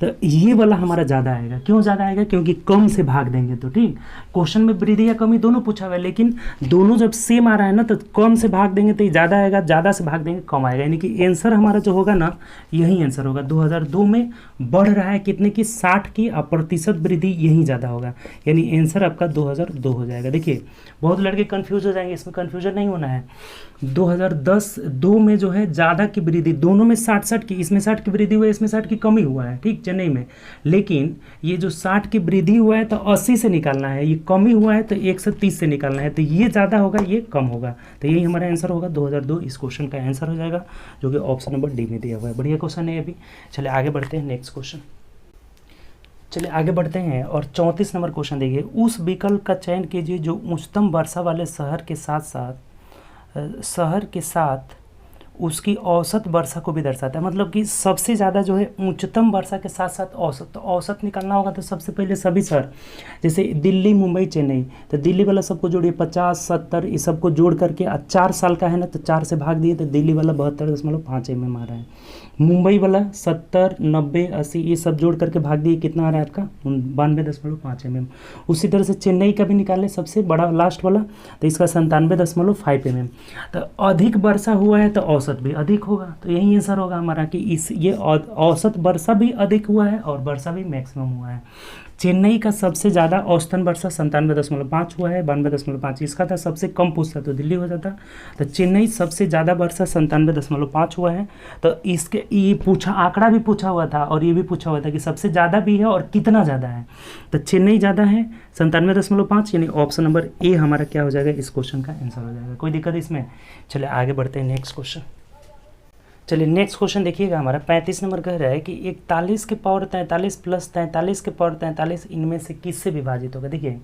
तो ये वाला हमारा ज़्यादा आएगा। क्यों ज़्यादा आएगा, क्योंकि कम से भाग देंगे। तो ठीक, क्वेश्चन में वृद्धि या कमी दोनों पूछा हुआ है, लेकिन दोनों जब सेम आ रहा है ना, तो कम से भाग देंगे तो ये ज़्यादा आएगा, ज़्यादा से भाग देंगे कम आएगा। यानी कि आंसर हमारा जो होगा ना, यही आंसर होगा। 2002 में बढ़ रहा है कितने की, 60 की, और प्रतिशत वृद्धि यही ज़्यादा होगा, यानी आंसर आपका 2002 हो जाएगा। देखिए बहुत लड़के कन्फ्यूज हो जाएंगे, इसमें कन्फ्यूजन नहीं होना है। 2010 में जो है ज़्यादा की वृद्धि, दोनों में 60 की, इसमें 60 की वृद्धि हुआ है, इसमें 60 की कमी हुआ है, ठीक, चेन्नई में। लेकिन ये जो 60 की वृद्धि हुआ है तो 80 से निकालना है, ये कमी हुआ है तो 130 से निकालना है। तो ये ज़्यादा होगा, ये कम होगा। तो यही हमारा आंसर होगा 2002, इस क्वेश्चन का आंसर हो जाएगा, जो कि ऑप्शन नंबर डी में दिया हुआ है। बढ़िया क्वेश्चन है अभी। चलिए आगे बढ़ते हैं नेक्स्ट क्वेश्चन। चलिए आगे बढ़ते हैं और 34 नंबर क्वेश्चन देखिए। उस विकल्प का चयन कीजिए जो उच्चतम वर्षा वाले शहर के साथ उसकी औसत वर्षा को भी दर्शाता है। मतलब कि सबसे ज़्यादा जो है उच्चतम वर्षा के साथ साथ औसत, तो औसत निकालना होगा। तो सबसे पहले सभी शहर, जैसे दिल्ली मुंबई चेन्नई, तो दिल्ली वाला सबको जोड़िए, 50 70 ये सबको जोड़ करके 4 साल का है ना, तो 4 से भाग दिए, तो दिल्ली वाला 72.5 mm आ रहा है। मुंबई वाला 70 90 80 ये सब जोड़ करके भाग दिए, कितना आ रहा है आपका, 92.5 mm। उसी तरह से चेन्नई का भी निकाले, सबसे बड़ा लास्ट वाला, तो इसका 97.5 mm। तो अधिक वर्षा हुआ है तो औसत भी अधिक होगा। तो यही आंसर होगा हमारा कि ये औसत वर्षा भी अधिक हुआ है और वर्षा भी मैक्सिमम हुआ है। चेन्नई का सबसे ज़्यादा औसतन वर्षा 97.5 हुआ है, 92.5 इसका था। सबसे कम पूछता तो दिल्ली हो जाता। तो चेन्नई सबसे ज़्यादा वर्षा 97.5 हुआ है। तो इसके ये पूछा, आंकड़ा भी पूछा हुआ था और ये भी पूछा हुआ था कि सबसे ज़्यादा भी है और कितना ज़्यादा है। तो चेन्नई ज़्यादा है 97.5, यानी ऑप्शन नंबर ए हमारा क्या हो जाएगा, इस क्वेश्चन का आंसर हो जाएगा। कोई दिक्कत इसमें। चलिए आगे बढ़ते हैं नेक्स्ट क्वेश्चन। चलिए नेक्स्ट क्वेश्चन देखिएगा हमारा 35 नंबर कह रहा है कि 41 के पावर 43 प्लस 43 के पावर 43 इनमें से किससे विभाजित होगा। देखिए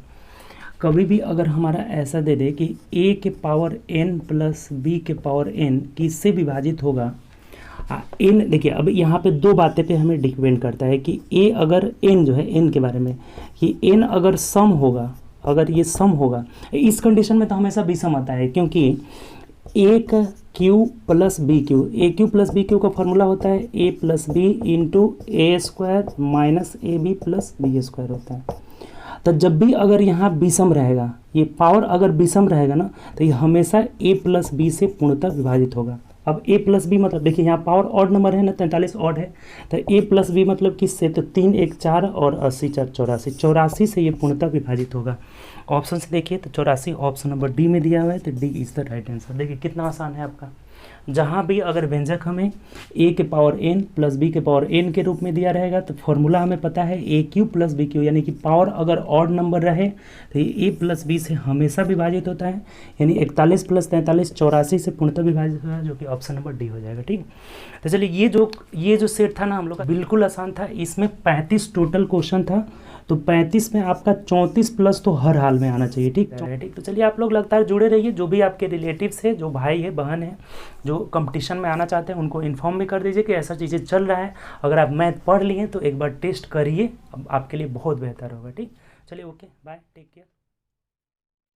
कभी भी अगर हमारा ऐसा दे दे कि a के पावर n प्लस b के पावर n किससे विभाजित होगा, n, देखिए अब यहाँ पे दो बातें पे हमें डिपेंड करता है कि a अगर n जो है n के बारे में, कि n अगर सम होगा, अगर ये सम होगा, इस कंडीशन में तो हमेशा विषम आता है, क्योंकि ए का cube plus B cube, A cube plus B cube का फॉर्मूला होता है A plus B into A square minus A B plus B square होता है। तो जब भी अगर यहाँ विषम रहेगा, ये पावर अगर विषम रहेगा ना, तो ये हमेशा ए प्लस बी से पूर्णतः विभाजित होगा। अब a प्लस बी मतलब देखिए यहाँ पावर ऑड नंबर है ना, 43 ऑड है, तो a प्लस बी मतलब किससे, तो 3 1 4 और 80 4 84, 84 से ये पूर्णतः विभाजित होगा। ऑप्शन से देखिए तो 84 ऑप्शन नंबर डी में दिया हुआ है, तो D is the right answer. देखिए कितना आसान है आपका। जहाँ भी अगर व्यंजक हमें a के पावर n प्लस b के पावर n के रूप में दिया रहेगा, तो फॉर्मूला हमें पता है ए क्यू प्लस बी क्यू, यानी कि पावर अगर ऑड नंबर रहे तो ये a प्लस बी से हमेशा विभाजित होता है, यानी 41 प्लस 43 84 से पूर्णतः विभाजित होगा, जो कि ऑप्शन नंबर डी हो जाएगा। ठीक, तो चलिए ये जो सेट था ना हम लोग का, बिल्कुल आसान था। इसमें 35 टोटल क्वेश्चन था, तो 35 में आपका 34 प्लस तो हर हाल में आना चाहिए। ठीक, तो चलिए आप लोग लगातार जुड़े रहिए। जो भी आपके रिलेटिव्स है, जो भाई है बहन है, जो कंपटीशन में आना चाहते हैं, उनको इन्फॉर्म भी कर दीजिए कि ऐसा चीज़ें चल रहा है। अगर आप मैथ पढ़ लिए तो एक बार टेस्ट करिए, अब आपके लिए बहुत बेहतर होगा। ठीक, चलिए ओके बाय, टेक केयर।